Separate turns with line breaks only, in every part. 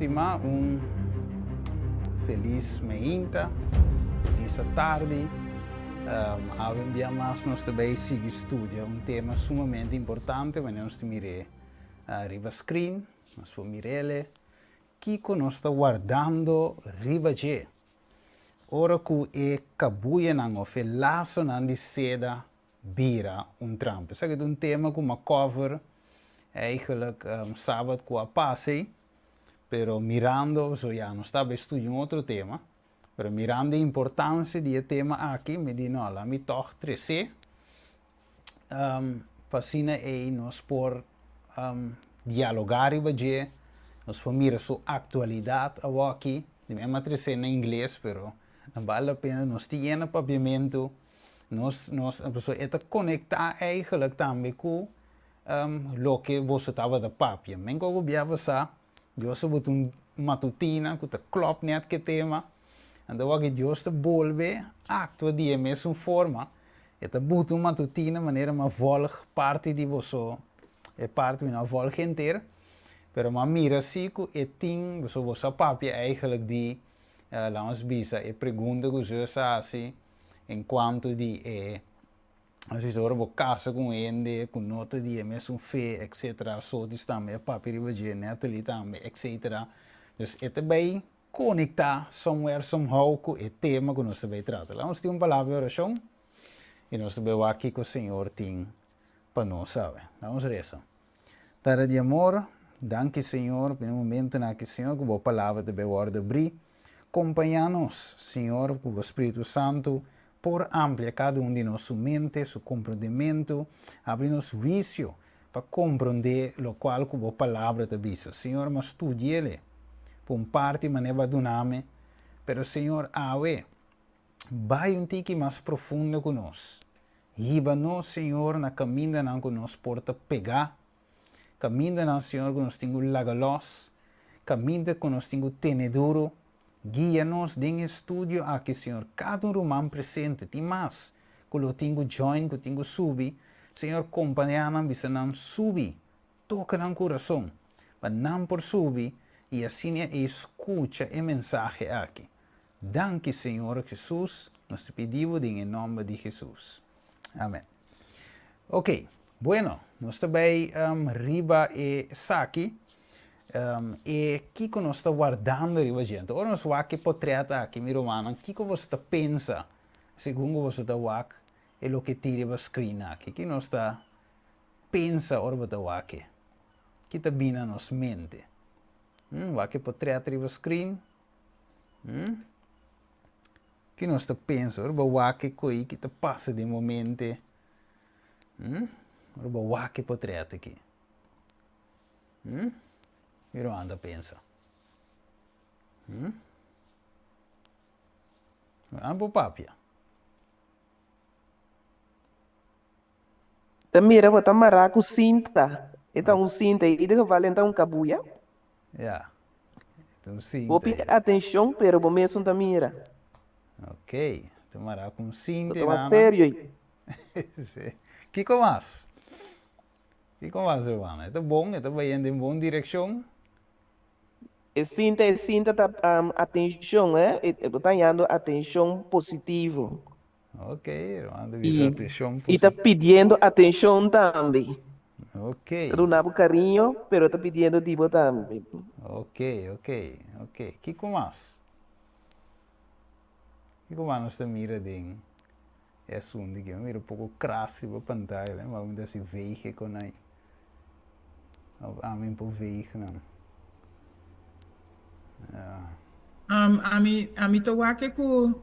estima feliz meinta, feliz tarde. Avem dia mais nós também sigue estudia tema sumamente importante, mas nós mire riba screen, nós vamos mirele, que nós está guardando riba je. Ora que é cabuia não of laço não de seda bira trampo. Isso é tema com uma cover eigenlijk sábado com a passe, pero mirando, so já não estava estudando outro tema, pero mirando a importância do tema aqui, me diz, não, lá me toch 13, passina aí nós por dialogar e bater, nós vamos mirar sua atualidade aqui, de mesma 13 em inglês, pero não vale a pena, nós temos papiamento, nós a pessoa está conectar eigenlijk também com lo que você estava da papia. Men ko biaba sa, Dios botun matutina, que klop net que tema. Anda wag Dios te bolbe, actua die mesma forma. Eta botun matutina maneira ma volg parte di você, é parte na volg inteira. Pero ma mira si ku eting, você papia eigenlijk die laat ons bisa e pergunta que você assim, enquanto die als je zo op casa com ele, com nota de mesmo fé, etc. Zo die staan met papier de net também, etc. Dus het bij conectar somewhere somehow com o tema que nós vai tratar. Vamos ter uma palavra de oração e nós vamos aqui com o Senhor tem para nós, sabe? Vamos rezar. Tara de amor, danke Senhor, pelo momento na que Senhor com a palavra de beorde abrir, acompanha-nos, Senhor, com o Espírito Santo. Por amplia cada de nossa mente, seu compreendimento, abrir-nos vício para compreender o qual com a palavra te diz. Senhor, mas tu ele, por parte maneira do nome, pero Senhor, vai tique mais profundo conosco. Iba-nos, Senhor, na caminho não conosco porta pegar, caminho não, Senhor, conosco tenho lagalos, caminho conosco tenho teneduro, guia-nos em estudo aqui, Senhor. Cada romano presente, tem mais. Quando eu tenho join, que eu tenho subir, Senhor, acompanha-nos, bisa não subir. Toca no coração. Mas não por subir, e assim é escuta a mensagem aqui. Danke, Senhor Jesus. Nós te pedimos em nome de Jesus. Amém. Ok. Bueno, nós também riba e saque. E que nós está guardando a gente. Ora nós vamos que portreta aqui, meu irmão, que você está pensa, segundo você está wak, é o que tira a screen aqui. Que nós está pensa ora você wak, que está bem na nossa mente. Wak portreta a screen. Que nós está pensa ora wak coi que está passa de momento. Ora wak portreta aqui. Miro anda pensa. Ambo papia.
Mira, vou tomar com cinta. Então, cinta e de vale então cabuia.
Yeah. Então cinta.
Vou pedir atenção, pero vou mesmo da mira.
Ok. Tomar com cinta.
Tô sério aí.
Que mais? Que mais, irmão? É bom, é bem em boa direção.
Cinta tá atenção, tá dando atenção positivo.
Ok, manda visa atenção
positiva. E tá pedindo atenção também.
Ok.
Tá dando carinho, pero tá pedindo tipo também.
Ok. Que mais? Que mais nós estamos mirando em assunto aqui? Mira um pouco crasso para a pantalla, né? Mas ainda se veio com aí. A mim por veio, não.
Ami to wake ku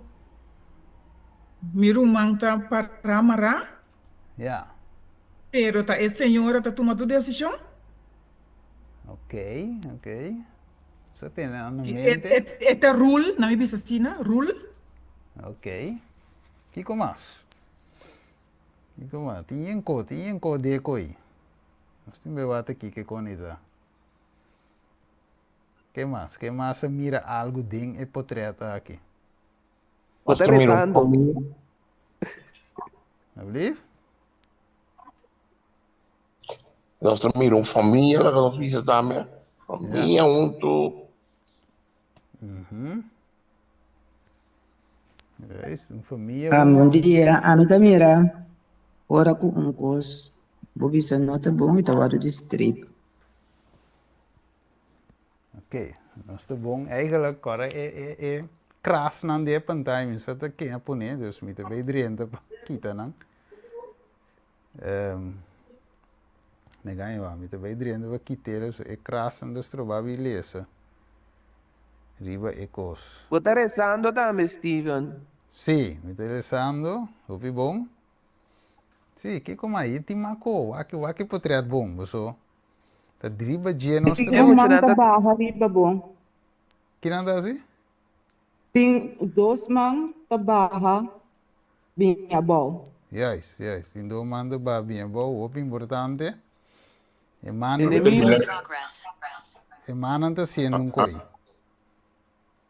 miru mangta para mara.
Yeah.
Pero ta senhora ta tomando decisão.
Ok. Você tem na mente?
É rule, na minha bisacina, rule.
Ok. Que mais? Tinha de coi. Nós temos bate aqui que conida. Que mais mira algo dentro e portreta aqui?
Você rezando.
Nós miram família, que nós fizemos também. Família, muito
Guys, een familie.
Bom dia, amiga mira. Ora com um cos. Bobi se nota bom e tawado de strip.
Oké, dat is de bon. Eigenlijk, corre, kras nan die pantay, minsan ta kaya po niya, dus mita bay drienta pa kita nang. Negay wa, mita bay drienta pa kitela, so kras nan dos trobabi lesa. Riba cos.
Você rezando também, Steven.
Sì, mi stai pensando, hopi bom? Sì, che come hai, ti manco, waki potrebbe bom, so. Da driba geno sta
Eu
Um
vou
bom.
tirar
man
da...
trabaja riba bom.
Che non assim?
Tem dois man trabaja binha bom.
Yes, in do mando babinha, bom, hopi importante. E mano ta
Inimigo.
e mano ta sendo un coi.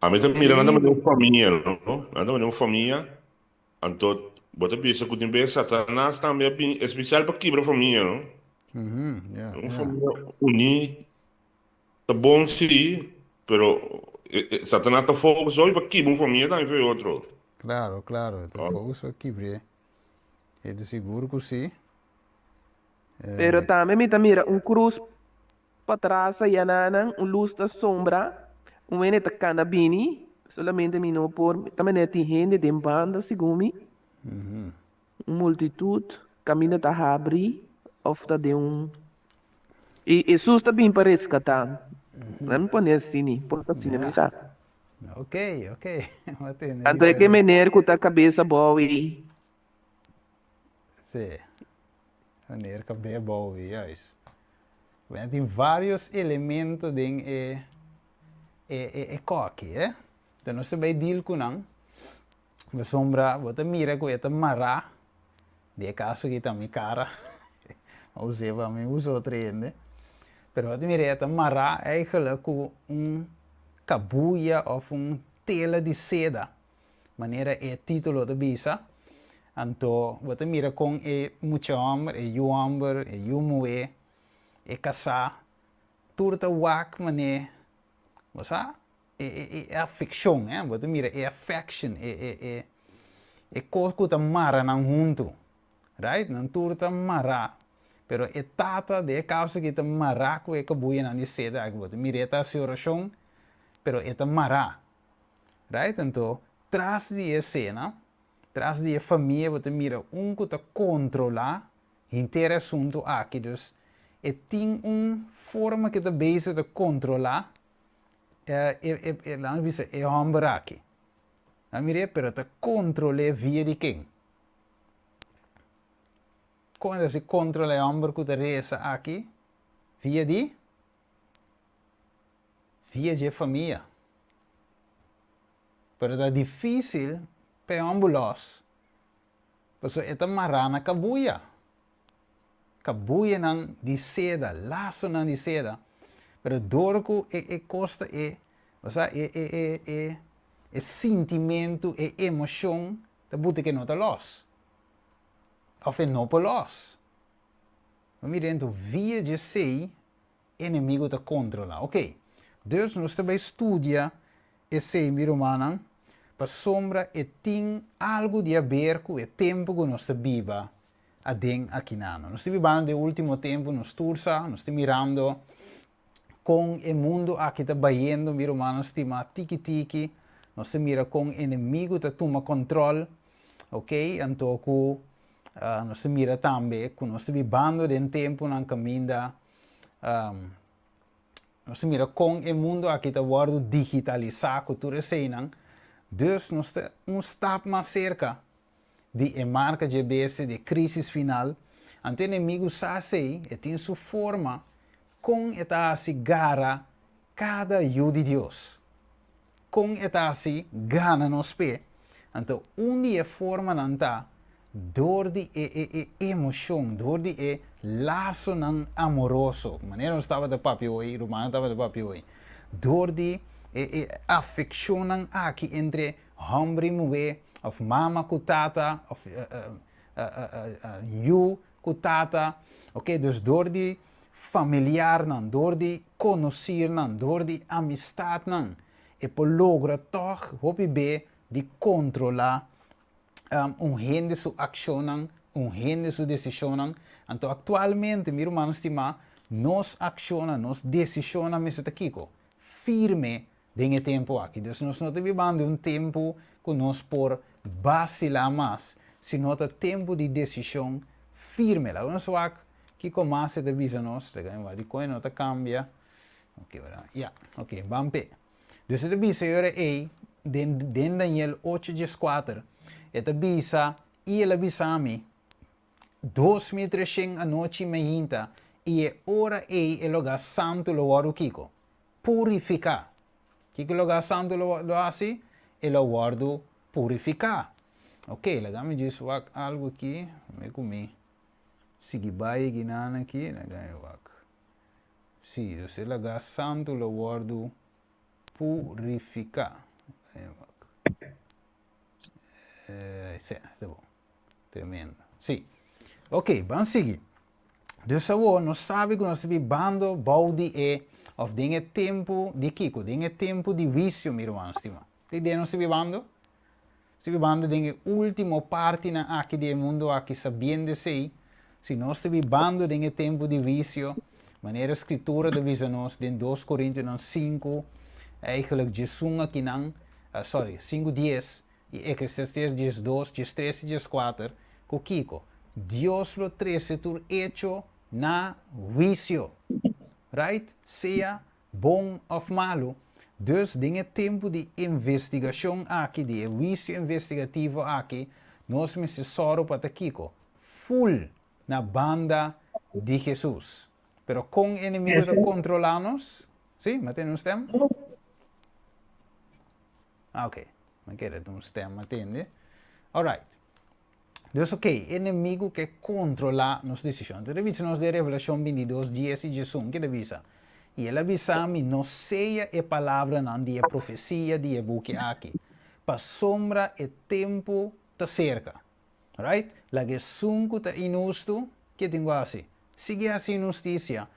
A mim também mira nada mais
Inimigo.
uma família, não? Nada mais uma família. Então, bota pensa que tem Satanás também é especial para quebrar a família, não?
Yeah,
Uma
yeah.
família unida, tá bom sim, pero Satanás tá fogo só para quebrar uma família também foi outro.
Claro, te fogo só quebre. E de seguro que sim.
Pero também, mira, cruz para trás, aí, luz da sombra, ene tá canabini, solamente me não por, também é gente de banda, segundo multitud, caminha tá abrir, of tá de E Jesus também para resgatar. Não pode assim, porque assim, não sabe.
Ok, ma te ne
Tanto é que menino com a cabeça boa e
Sì, wanneer ik bij bouwen, juist. We hebben vários elementos in koki, hè. Dan als je bij deal kunang, we sombra, wat een mira ko eta mara, de caso que ta mi cara, usava mi uso trainde. Pero wat mira eta mara eigenlijk een kabuya of een tela de seda. Maneira é título de bisa. Anto, wat mira com mucho amor, amor, moe, casa, turta wak mane, wasa, affection, wat mira affection, coisa que mara nang junto, right? Nang turta mara, pero tata de causa que ta mara ko kabuya nang di seda, wat mira eta oração, pero eta mara, right? Anto, tras di cena, tras die família, você mira que te controla inteiro assunto aqui, dus tem forma que te bezig te controlar, laat me zeggen, hamber aqui. Dan mira, pero te controle via die king. Quando se controla hamber que te reza aqui, via die família. Pero é difícil peambulos. Paso ita marana kabuya. Kabuya ng di seda, laso ng di seda. Pero dorko costa sentimento emoção da buti que não tá los. Of não pa los. Mirando via de sei inimigo te controla. Ok. Dus nós também estudia esse miromanang para sombra e tem algo de a ver com o tempo que nós viva a den aqui nano. Nós estamos vivendo de último tempo, nós tursa, nós estamos mirando com o mundo aqui está baiando, miro mano, estima tiki-tiki, nós estamos mirando com o inimigo que toma controle, ok? Então, nós estamos mirando também, que nós estamos vivendo de tempo na caminho nós estamos mirando com o mundo aqui está sendo digitalizado, cultura cena. Dus nós temos stap mais cerca de marca de base de crise final. Então, o inimigo sabe e tem sua forma com esta garra cada io de Deus. Com esta gana nos pé. Então, dia forma não está door de emoção, door de laço não amoroso. Maneira nós estava de papi hoje, Romano estava de papi hoje. Door de affectionan aqui entre homem e mulher, of mama com tata, of you com tata, ok? Dus door die familiar, door die conhecer, door die amistad, e por logra toch hopi be de controlar gente su accionan, gente su decisionan. Então, atualmente, meu irmão estima, nós acciona, nós decisiona, mas está aqui, firme, de tempo aqui. Então, nós não estamos vivendo um tempo que nós por vacilar mais, sino tempo de decisão firme. Lá, nós vamos que começa a dizer nós, de coisa não cambia. Ok, yeah, ok, vamos ver. Dus het bisa yore den Daniel 8:4. Het bisa la bisami 2 metros a noite meinta e ora e lugar santo lo waru kiko. Purificar. Kiko lugar santo lo asi e lo guardo purificar. Ok, lagami disso algo aqui, me comi. Sigi baie ginana aqui, lagami wak. Sì, se lugar santo lo guardo purificar. Sì, tá bom. Tremendo. Sì. Ok, vamos seguir. Dus nós sabemos que nós estamos vivendo balde of dingen tempo de kiko, dingen tempo de vício, meu irmão, estima. Que nós estamos vivendo? Estamos vivendo dingen última parte na aqui do mundo aqui sabendo se nós estamos vivendo dingen tempo de vício, maneira escritura de nós em 2 Coríntios 5, eigenlijk Jesus aqui não, 5:10 e Eclesiastes 10:2, 10:13 e 10:4, com kiko. Dios lo trece tu hecho na juicio. Right? Seja bom ou malo. Dus dingen tempo de investigação aqui, de juicio investigativo aqui, nós me sorro para kiko. Full na banda de Jesus. Pero com inimigo de controlarnos, sim? Mas tem um stem? Ok. Mas quer um stem, entende? Alright. Dus inimigo que controla nossa decisão. Então, revisa nos de Revelação 22:10 e Jesus, que revisa. E ele avisa me não seja a palavra não de a profecia de a buque aqui. Para sombra e tempo te cerca. Right? La que sunco te inusto, que tenho assim. Sigue assim injustiça.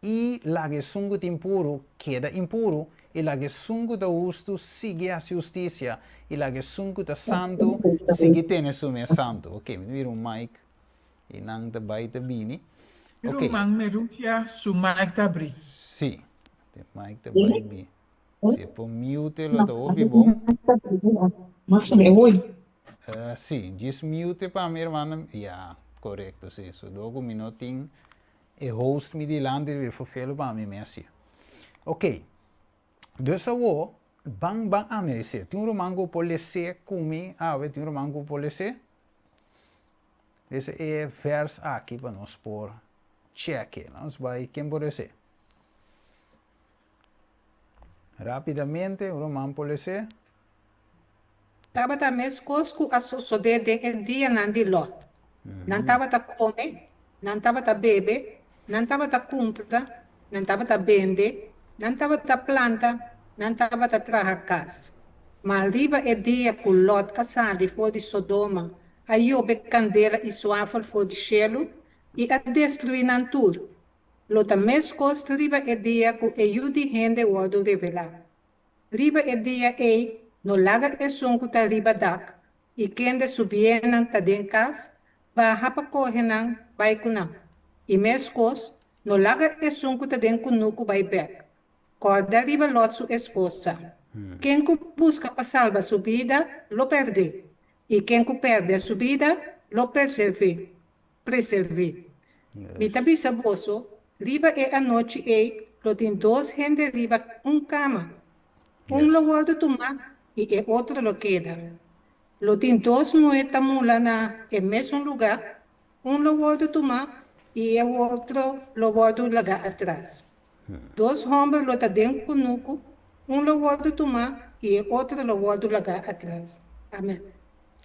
E la que sunco te impuro, queda impuro. E la que sunco te justo, sigue a justiça. E la que sunco te santo, sigue tene sume santo. Ok, me vira mic. E não te baita bini.
Ok. Mang merufia su mic tabri.
Sì, te mic te baita bini. Se po mute lo te obi bom.
Mas é ruim.
Sì, just mute pa mi hermano. Ja, correcto, sì. So dopo minutin e host mi di lande weer vervelen pa mi messi. Ok. Dus awo bang analyse. Tem romango polese kumi, tem romango polese. Esse é vers aqui para nós por check. Nós vai quem pode ser. Rapidamente, romango polese.
Tava ta mes cosco a sode de el dia nandi lot. Nan tava ta come, nan tava ta bebe, nan tava ta compra, nan tava ta bende, nan tava ta planta, nan tava ta traha cas. Ma arriba e dia cu lot assali for di Sodoma, a iobe candela e suafal for di cielo, e a destruir nan tur. Lota mes cos riba e dia cu e di hende wordo revelar. Riba e dia no laga e sunku ta riba dak, e kende subienan ta den kas, ba hapa kohenan bai kunang. E mes cos, no laga e sunku ta den kunuku bai bek. Corda riba lot su esposa. Quem que busca para salvar sua vida, lo perde. E quem que perde a sua vida, lo preserve. Mi tabisa boso, riba e a noite lo tem 2 gente riba cama. Lo guarda tomar e outro lo queda. Lo tem 2 moedas mula na e mesmo lugar. Lo guarda tomar e o outro lo guarda lagar atrás. 2 hombres lo tá dentro conuco, lo guarda tomar e outro lo guarda lagar atrás. Amém.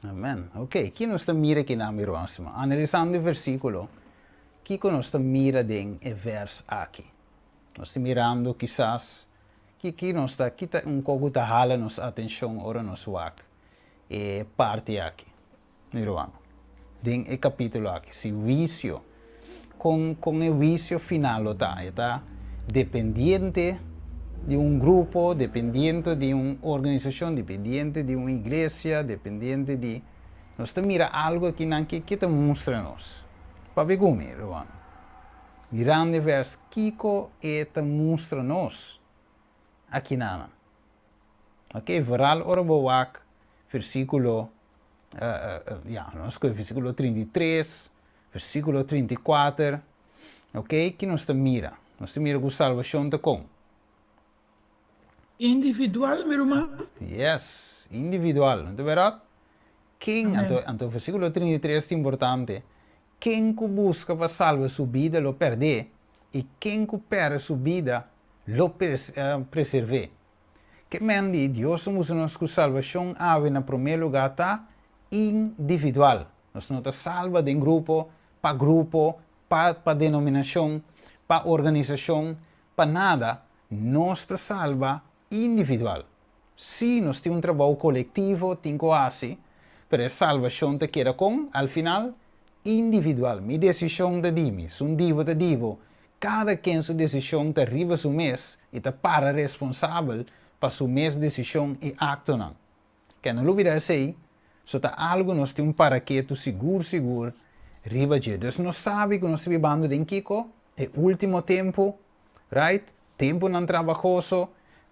Amen. Ok, aqui nós estamos mira aqui na mirosima. Analisando o versículo, aqui nós estamos mira em verso aqui. Nós estamos mirando quizás que nós está aqui pouco da hala nossa atenção ora nos wak e parte aqui. Mirando. Den e capítulo aqui, se vício com o vício final tá dependiente de un grupo, dependiente de una organización, dependiente de una iglesia, dependiente de... Nos te mira algo que te muestra nos. Para comer, Romano. Mirando vers Kiko e te mostra nos. Aqui nana. Ok, vooral Orobowak, versículo, versículo 33, versículo 34. Ok, que nos te mira. Nos te mira com salvação te com.
Individual, meu irmão.
Yes, individual. Não é verdade? Quem, então, versículo 33 é importante. Quem que busca para salvar sua vida, lo perde. E quem que perde sua vida, lo preserve. Que mendi, Deus usa nos com salvação, ave na primeiro lugar, tá individual. Nós não está salva de grupo, para denominação, para organização, para nada. Nós está salva individual. Se nós temos trabalho coletivo, tem quase, pero a salvação te queda com, al final, individual. Mi decisão te dimi, sun divo te divo. Cada quem sua decisão te arriba su mês e te para responsável para su mês decisão e acto não. Que não olvida sei, só tá algo nós temos para que tu seguro, riba de. Dus nós sabe que nós estamos vivendo em Kiko, é último tempo, right? Tempo não trabalhoso,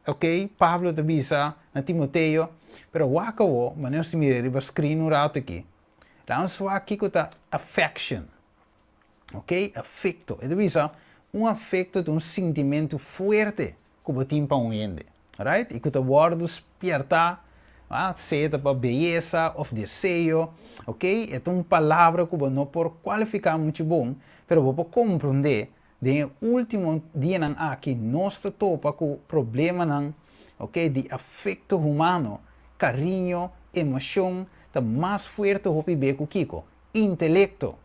ok? Pablo te bisa na Timoteo, pero wakawo, mas nós temos riba screen no rato aqui. Laat ons Kiko ta affection, ok? Afecto, é te bisa afecto de sentimento forte que você tem para gente, right? E que te guarda despierta, seja para beleza ou desejo, ok? É uma palavra que você não pode qualificar muito bom, mas você pode compreender de último dia aqui nós topa com problema ok? De afecto humano, carinho, emoção, tá mais forte o que com Kiko, intelecto.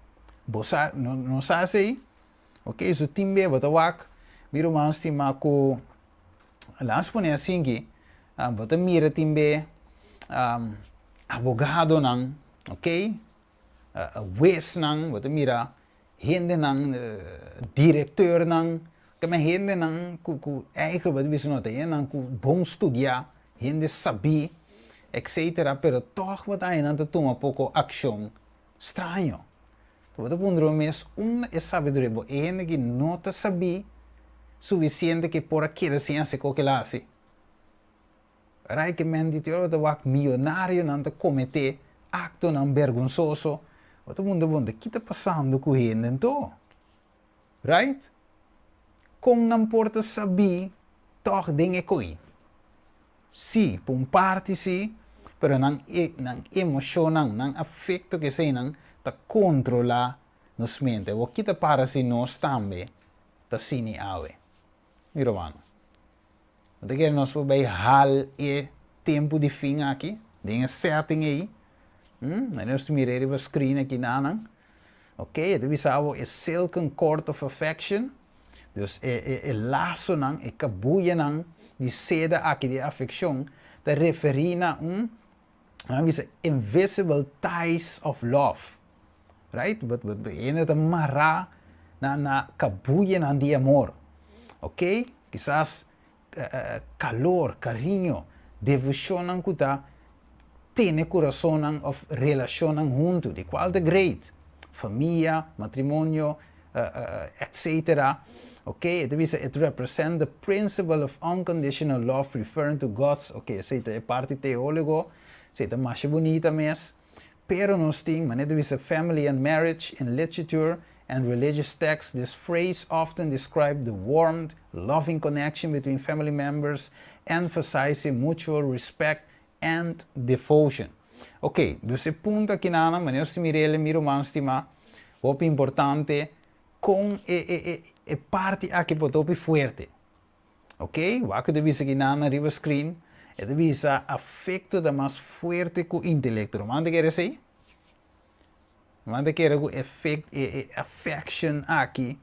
Você não sabe assim? Ok, so timbe bata wak, biro mas tima ko las pone assim que bata mira timbe abogado nang, ok, juez nang, bata mira gente nang, diretor nang, kama gente nang ku eigen bata bisa nota nang ku bom studia, gente sabi, etc. Pero toch bata aí nang toma pouco ação, estranho. Wat op mes é sabedoria, bo ene que não te sabe suficiente que por aqui assim hace que lá hace. Rai que men dit eu wak milionário não te cometer acto não vergonzoso. Wat op que está passando com ele então? Right? Como não porta saber toch dingen coi. Sim, por parte sim, pero não emoção não afecto que sei não ta controla nos mente. O kita para si nós também ta sini awe. Mirovano. Então que nós vai hal e tempo de fim aqui, dinge setting aí. Nós mirare va screen aqui nanan. Ok, het is algo é silken cord of affection. Dus é laço nan, é cabuia nan, de seda aqui de affection, te referina invisible ties of love. Right? But ene te marra na cabuia nan de amor. Ok? Quizás calor, carinho, devoção nan kuta, tiene coração nan of relação nan junto, de qual de great. Família, matrimônio, etc. Okay, it represents the principle of unconditional love referring to God's, é parte teólogo, é mais bonita mesmo, pero nos tem, mas é family and marriage in literature and religious texts. This phrase often describes the warm, loving connection between family members, emphasizing mutual respect and devotion. Ok, dus esse ponto aqui na mas nós miro mais o importante com a parte aqui botou forte. Ok, o que deve ser aqui na riba screen, é deve ser afecto da mais forte com o intelecto. Manda quer dizer? Manda quer o efeito affection aqui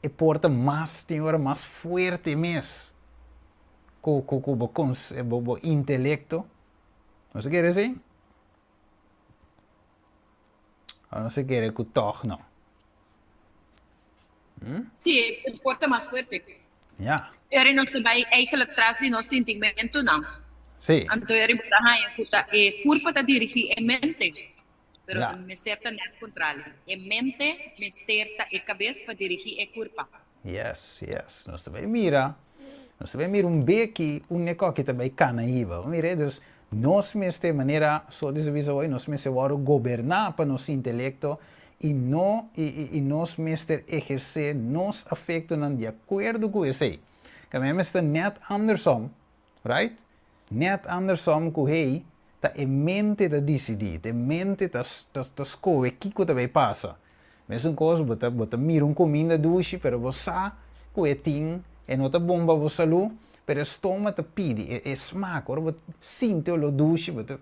e porta mais tem hora mais forte mesmo com o intelecto. Não se quer dizer? Ou não se quer que toque, não?
Sí, importa más fuerte.
Ja,
Er is bij eigenlijk tras die no sentimento não.
sim.
Anto er buta haya kuta e curpa ta dirigi e mente. Pero
Ja.
me sterta net contrario. E mente me sterta e cabeça para dirigir e curpa.
Yes, yes. Nós também mira um beque, um negócio que também canaíba. Mira, dus, nós mesmo maneira, só dizer hoje, nós mesmo vamos governar para nosso intelecto e não e nós mesmo exercer nos afeto de acordo com isso aí. Que mesmo está net andersom, right? Net andersom que hij, ta e mente da decidir, e mente ta scoe, que também passa. Mesmo coisa, bota mira comida doce, pero você que ting e não tá bom para você saúde, pero estômago te pede, e smaak, ora bota sente o doce, bota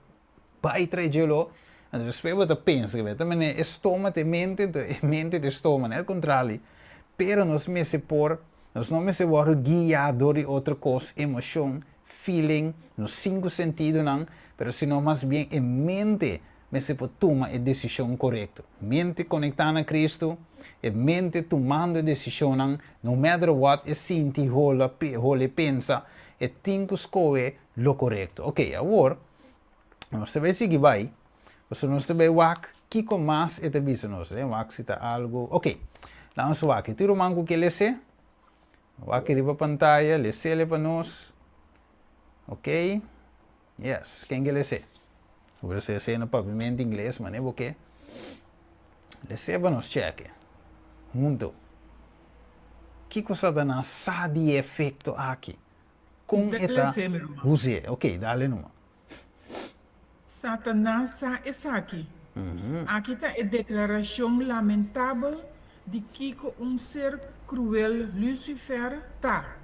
vai trazer lo, e depois bota pensa que também é estômago e mente de estômago, é o contrário. Pero nós me se por, nós não me se vamos guiar door outra coisa, emoção, feeling, nos 5 sentidos não, pero sino mais bem em mente, me se pode tomar a decisão correta. Mente conectada a Cristo, e mente tomando a decisão, no matter what, e senti, rola, pensa, e tem que escolher o correto. Ok, agora, nós também seguir vai, nós também wak, que com mais é também nós, né? Wak se tá algo, ok, vamos wak, tiro manco que lê, wak riba pantalla, lê para nós, ok, yes, quem que lê? Você sei no pavimento inglês, mas não é o que. Receba nos cheque. Junto. Que coisa da nossa de efeito aqui? Com esta. Use, ok, dá-lhe numa.
Satanás está aqui. Aqui está a declaração lamentável de que ser cruel Lucifer tá.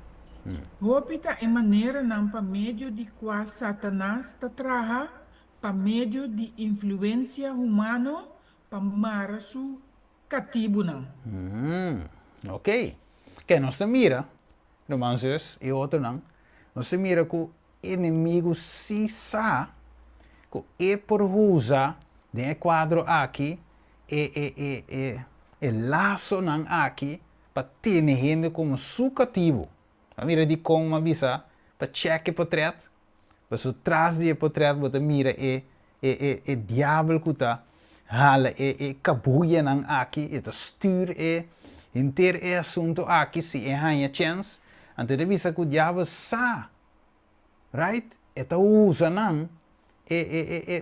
Hopita é maneira não para meio de qual Satanás está traja para meio de influência humana para mara su cativo não.
Ok. Que nós mira, irmãos e outro não, nós mira que o inimigo se sabe que é por usar de quadro aqui e laço não aqui para ter gente como su cativo. A mira de como uma visa para cheque portret. Mas o trás de portret você mira e diabo que tá hala cabuia nang aqui e tá stuur inteiro assunto aqui se ganha chance ante de visa que o diabo sa right e tá usa nang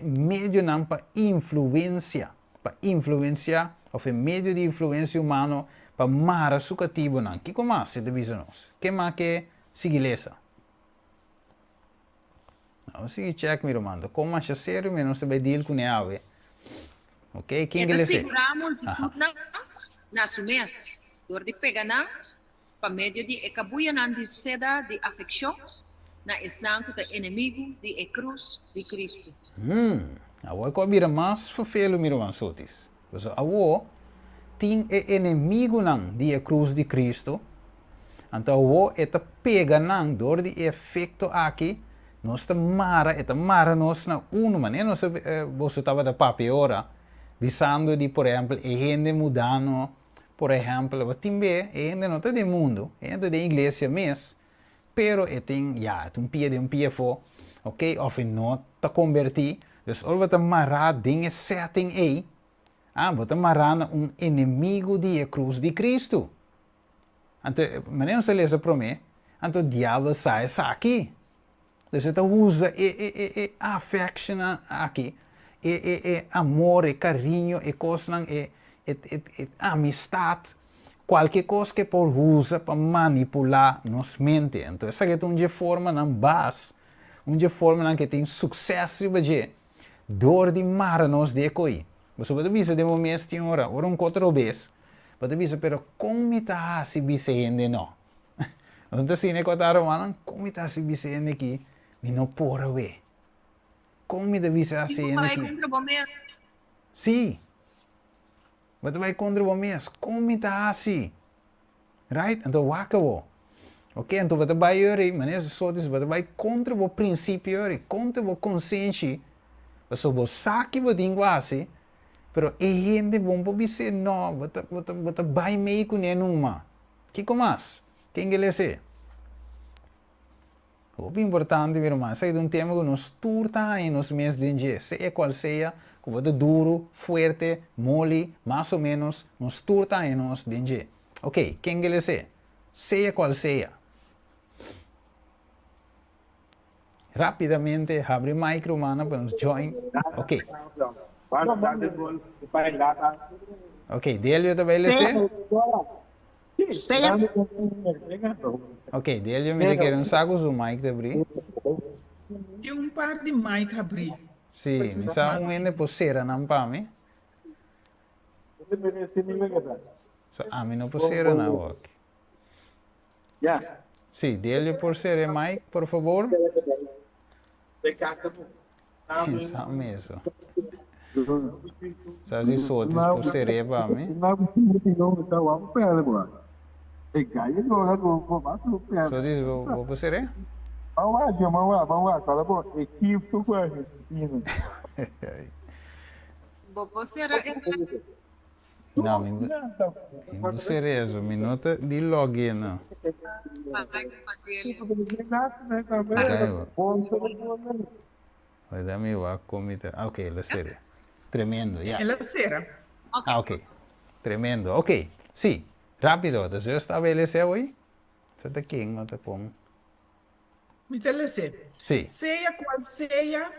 meio nang para influência ou meio de influência humano para mara sucativo nang que como se de visa nós que mais que sigilesa. Vamos seguir check mi romando. Como é sério, mas não se vai deal com ela. Ok? Quem que lhe sei?
Seguramos na sumes. Door de pegar na para meio de ecabuia na de seda de afecção na estanco do inimigo de cruz de Cristo.
Agora que eu vira mais fofelo mi romando sotis. Então, agora tem inimigo não de cruz de Cristo. Então, agora é pega não door de efeito aqui. Nós mara nós na maneira nós você estava da papi ora visando de por exemplo e gente mudando por exemplo timbe e gente não de mundo gente de igreja mesmo pero tem um pie fo ok of não tá convertir dus al wat mara dingen setting aí wat mara inimigo de cruz de Cristo ante maneira se lesa para mim ante o diabo sai aqui. Dus het usa affection aqui, amor, carinho, coisa, amistad, qualquer coisa que por usa para manipular nos mente. Então, essa é uma forma na base, uma forma que tem sucesso e door de maranos de coi. Você pode dizer de momento tem ora outro vez, pode dizer pero como está se bicende não. Então, assim, né, quando como está se bicende aqui? Mi não pôr ver. Como me deve ser assim aqui?
Contra o mês.
Sim. Mas vai contra o mês. Como me tá assim? Right? Então, wakawo. Ok? Então, você vai yuri, mas só diz, você vai contra o princípio yuri, contra o consciência. Você vai saque o linguagem, pero é gente bom para não, você vai meio com nenhuma. Que mais? Quem que lhe sei? Muito importante, meu irmão. Esse é um tema que nos turta em nos meses de dia. Seja qual seja, como de duro, fuerte, mole, mais ou menos, nos turta em nos de dia. Ok, quem que ele seja? Seja qual seja. Rapidamente, abre o micro, mano, para nos join. Ok. Ok, Delio também ele seja? Ok, Delio, me quer um saco o mic de abrir.
E par de mic abrir.
Sim, me sa ende posera não para mim. So, a mim não posera na ok. Sim, Delio por ser mic, por favor. Isso mesmo. Sabe se soltes por ser para mim? Só diz, vou por ser?
Você era
Não, me por ser isso. Minuto de login, não. Vai dar meu a comida. Ok, la série. Tremendo, já.
Ela será.
Ah, ok. Tremendo. Ok, sim. Rápido, você estabeleceu aí? Você está aqui, não está com...
Me telece.
Sim.
Seja qual seja,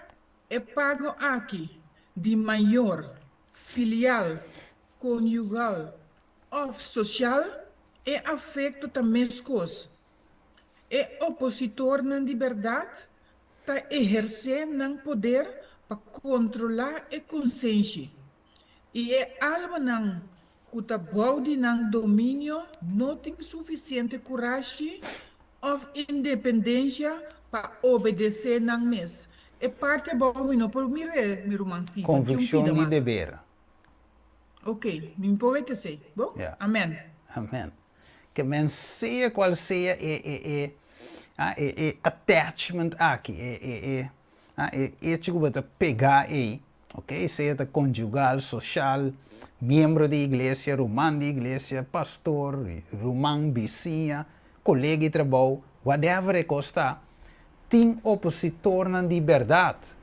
é pago aqui de maior, filial, conjugal ou social é afeto também coisas. É opositor na liberdade, tá exercer não poder para controlar a consciência. E é algo não que tá bode não domínio, não tem suficiente coragem ou independência para obedecer não mês. É parte bom, não por mire, meu irmão Steven,
Convicção de
mais.
dever.
Ok, me pode que sei. Bom?
Yeah.
Amém.
Amém. Que men seja qual seja attachment aqui, tipo de pegar aí, ok? Seja de conjugal, social, membro da igreja, romano da igreja, pastor, romano, vizinha, colega de trabalho, whatever é costa, tem opositor na liberdade.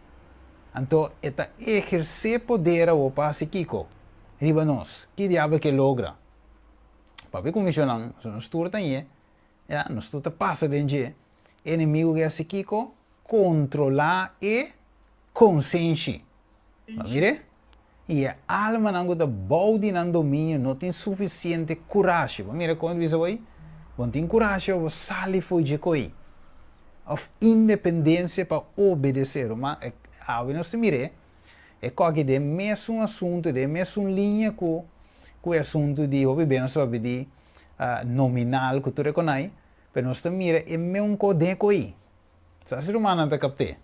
Então, é exercer poder ao passe Kiko, riba nós, que diabo que logra? Papi comissionan, so nos turta nie, ja, nos turta passa dentro, inimigo que é Kiko, controlar e consciência. Mire? E a alma não gosta balde não domínio, não tem suficiente coragem. Mira quando você vai, não tem coragem, você sai foi de coi. Of independência para obedecer, mas a nós mire, é que de mesmo assunto, de mesma linha com o assunto de hobby bem sabe de nominal que tu reconhece, mas nós mira é mesmo code coi. Sabe se humano não capte?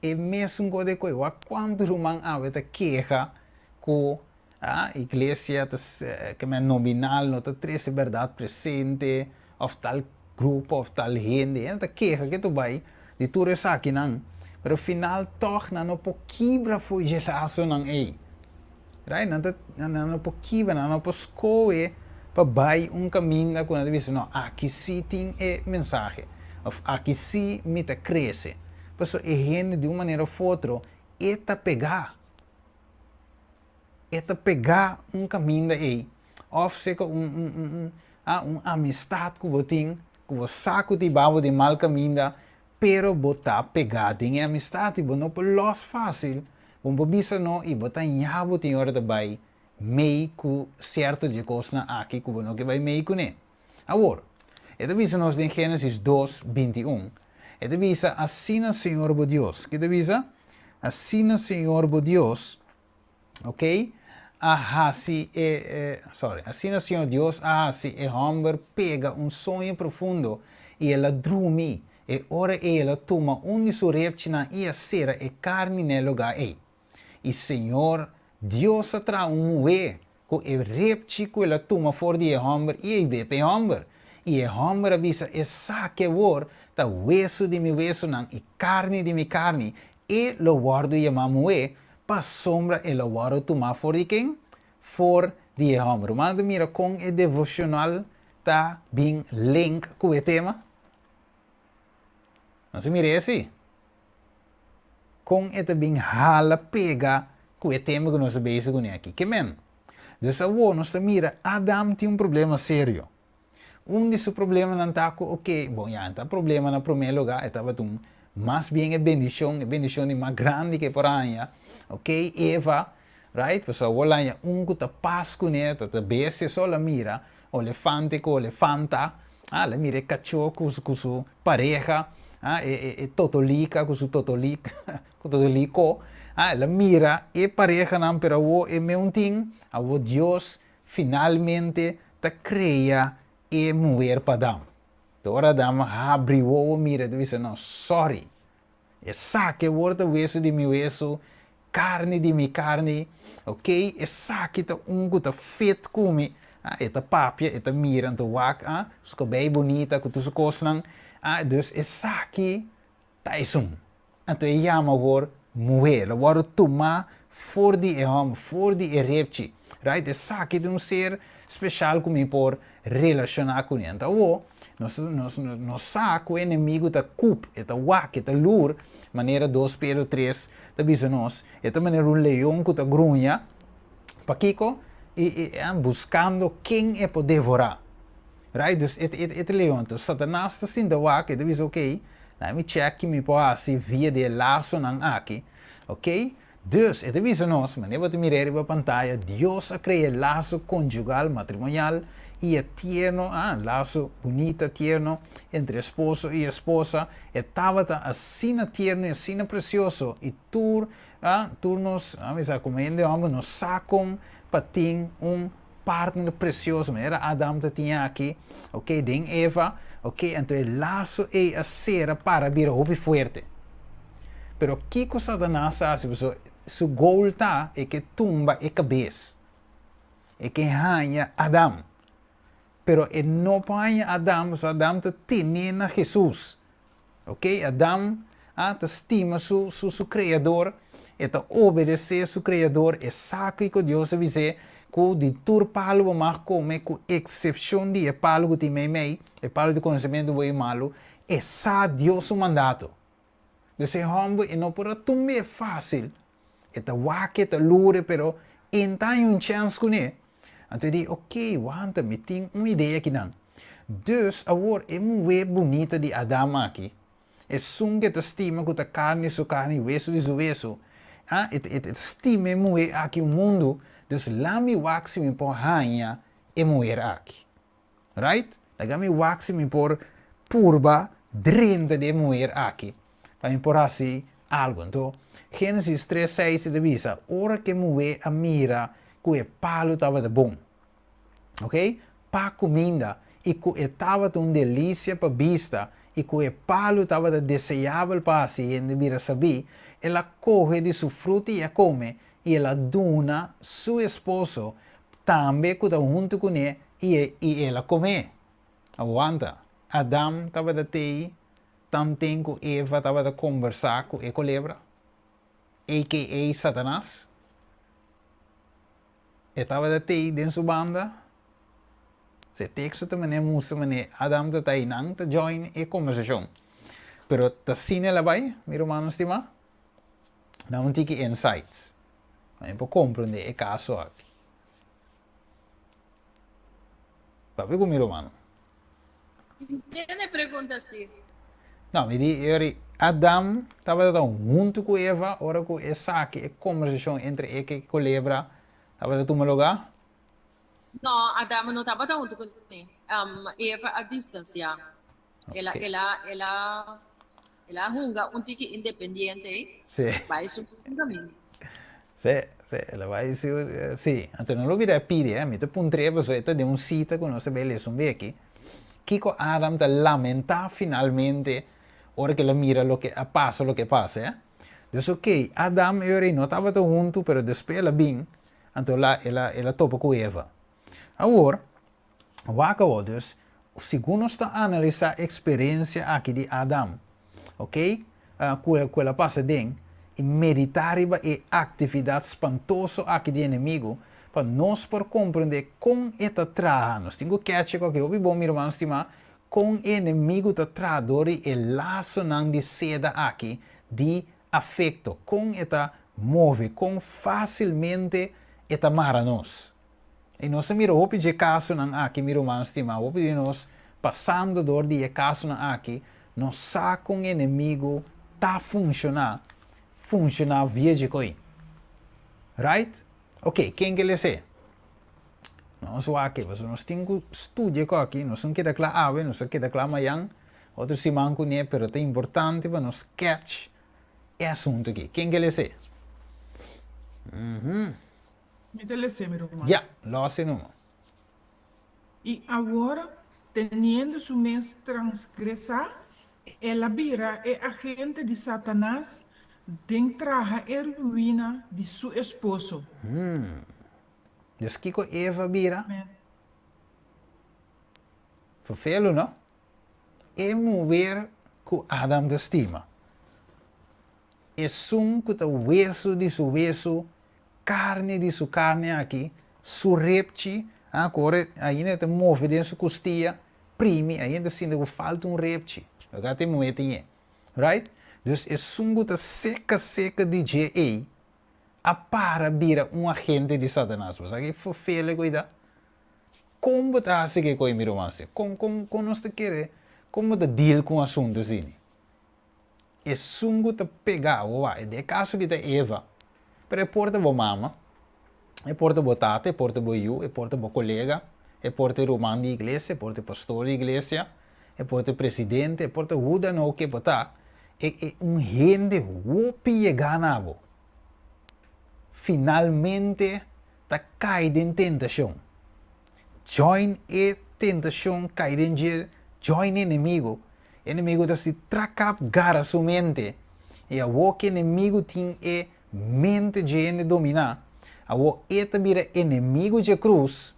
É mesmo code coi. O quanto humano aveta queixa com a igreja que é nominal, não tem três verdade presente, of tal grupo, of tal gente, é a queixa que tu vai de tudo isso aqui não. Pero al final toch não pouquinho foi gelaço não é. Right? Não pouquinho, não poscoe para vai caminho quando diz não, aqui sim tem mensagem. Of aqui sim me te cresce. Por isso é gente de uma maneira ou outra pegar caminho aí. Of seja amistade que você tem, que você saco de babo de mal caminho, pero botar pegado em amistade, não por los fácil, vamos bisa no e botar nhabo tem hora de vai meio com certo de coisa aqui que não que vai meio com né. Agora, é de bisa nós em Gênesis 2:21. É de bisa assim o Senhor bo Deus. Que de bisa assim o Senhor bo Deus, ok? Assim o Senhor Deus, assim o homem pega sonho profundo e ela dorme. E ora ela toma de sua reptina e a cera e carne no lugar aí. E Senhor, Deus atra moe, com o repti que ela toma fora de homem e ele bebe homem. E o homem avisa, e saque vor, ta hueso de mi hueso nan, e carne de mi carne, e lo guardo yama moe, pa sombra e lo guardo toma fora de quem? For de homem. Manda mira com o devocional, ta bem link com o tema. Nós mire assim. Com esta bem hala pega com o tema que nós bezig com aqui. Que men? Dus nós mira, Adam tem problema sério. Desse problema não está com, ok, bom, já está problema na primeiro lugar, estava tum, mas bem é bendição de mais grande que por aí, ok? Eva, right? Pessoal, olha, que tá paz com ele, tá bese só la mira, o elefante com elefanta, la mira cachorro com sua pareja, totolica com sua totolica, com totolico, la mira e pareja não, pero o é meu ting, o Deus finalmente tá cria e mulher para Adam. Então, Adam abriu o mira e disse, não, sorry. Essa que volta o osso de meu osso, carne de minha carne, ok? Essa que tá que tá feito como, esta papia, esta mira, então wak, ficou bem bonita, com tudo coisas, dus essa que tá isso. Então, ele chama agora mulher, agora tomar for de homem, for de repte, right? Essa que é um ser especial comigo por relacionar com ele. Então, nós saco o inimigo da cup, da wak, da lur, maneira 2 Pedro 3, da bisa nós, esta maneira um leão que da grunha, para Kiko, e buscando quem é para devorar. Right? Dus este leão, então, Satanás está sendo wak, e bisa ok, me check me pode via de laço não aqui, ok? Dus, esta bisa nós, maneira de mirar a pantalla, Deus a criar laço conjugal, matrimonial, e é tierno, laço bonito, tierno, entre esposo e esposa, estava assim tierno e assim precioso, e tu nos, como ele homem, nos sacam para ter partner precioso, mas era Adam que tinha aqui, ok, den Eva, ok, então o laço é a cera para vir a forte. Pero que que Satanás faz? Su goal está é que tumba a cabeça, é que ganha Adam. Pero ele não põe Adam, so Adam te tiene na Jesus. Ok? Adam te estima su Criador, e te obedece su Criador, e sabe que Deus avise que de tur palo mas come, com exceção de palo que tem mei, e palo de conhecimento bom e malo, e sabe Deus o mandato. Então, homem, e não por tumbe é fácil, e te waque, te lure, pero tem chance com ele. Então, eu digo, ok, wanta, me tem uma ideia aqui não. Dus, agora, é muito bonita de Adam aqui. É sum que te estima que a carne, sua carne, o osso de seu osso. Estima muito aqui o mundo. Dus, lá me waxi me por rainha e mulher aqui. Right? Lá me waxi me por purba, drenta de mulher aqui. Para me por assim, algo. Então, Gênesis 3:6 divisa, ora que mulher a mira, que o palo estava de bom. Ok? Para comida, e que estava uma delícia para vista, e que o palo estava desejável para si, e mira saber, ela corre de seu fruto e a come, e ela dona seu esposo, também que está junto com ele, e ela come. Aguanta. Adam estava de ter, também que Eva estava de conversar com a culebra, a.k.a. Satanás. Estava de ter dentro sua banda. Se texto também mostra que Adam está aí não está join a conversação. Pero ta cine la vai, mi romano estima, não tem que insights. Mas para compreender o caso aqui. Papi com mi romano.
Tiene preguntas, Steve.
Não, me diz, Adam estava junto com Eva, ora com essa aqui, a conversação entre ele e a culebra, estava no lugar?
No, Adamo não estava junto com ele. Eva a distância.
Okay.
Ela junga tique independente.
Sim.
Vai su caminho.
Sim, ela vai sim. Então não lo pedir, me te puntreva so de um sita com nossa beleza um aqui. Kiko Adam te lamenta finalmente, ora que ela mira lo que passa, Então, ok, Adam e Ori não estavam juntos, pero depois ela vem, então ela topa com Eva. Agora, dus, segundo está analisar a experiência aqui de Adam, ok? Que ela passa dentro, e meditar e atividade espantosa aqui de inimigo, para nós por compreender como esta traja, nós temos que catch que eu bom, meu irmão, estimar, com inimigo te tradori e laço não de seda aqui de afeto, com eta move, com facilmente eta maranos. E nós mira hopi de caso não aqui mira mano estima, hopi de nós passando dor de caso não aqui, nós sa com inimigo tá funcionar via de coi. Right? Ok, quem que ele sei? Nós aqui, nós temos estudo aqui, nós não queremos claro ave, nós queremos claro amanhã, outro se manco né, pero é importante para nós catch é assunto aqui. Quem que ele sei?
Me delece, meu irmão.
Já, lá se não.
E agora, teniendo su mes transgresar, ela vira é agente de Satanás dentro a ruína de seu esposo.
Dus kiko Eva bira,
Amen.
vervelo não? E mover com Adam de estima. E sum com o hueso de su hueso, carne de su carne aqui, su repti, agora ainda te move de su costia, primi, ainda sinto que falta repti. Agora te move right? Dus é sum com seca de J.A. a para vira agente de Satanás. Mas aqui foi feio, cuida. Como tá assim que coi miro mais? Como nós te querer? Como te deal com o assunto assim? É sungo te pegar, é de caso que te Eva. Pero é porta bo mama, é porta bo tate, é porta bo you, é porta bo colega, é porta romano de igreja, é porta pastor de igreja, é porta presidente, é porta huda no que botar. É gente wopi ganabo. Finalmente ta cai em tentação. Join e tentação cai em join inimigo. Inimigo da se tracap gara sua mente. E a que inimigo tem é mente de dominar. A eta vira inimigo de cruz.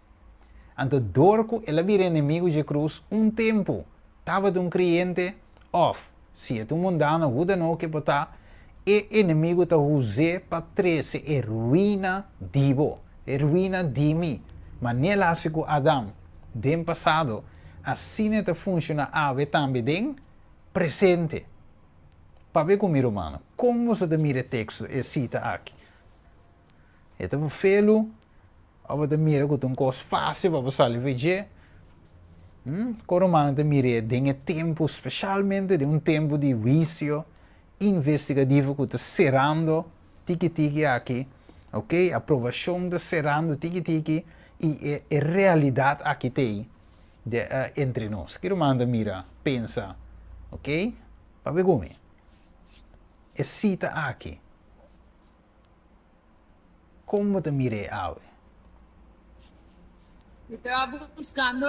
Ante dorco ela vira inimigo de cruz tempo. Tava de cliente off. Se é tu mundano, huda no que botar. E inimigo ta use para trece e ruína divo, e ruína di mi. Mas nela asico Adam, dem passado, assim te funciona ave também den presente. Para ver comigo, mano, como você te mira texto e cita aqui. É te felo, ou te mira com um coisa fácil para você ver. Quando mano te mira den tempo, especialmente de tempo de vício, investigativo que está cerrando tiki-tiki aqui, ok? Aprovação de cerrando tiki-tiki e a realidade aqui tem entre nós. Quero mandar mira, pensa, ok? Para ver como é cita aqui. Como te mire ave?
Estaba buscando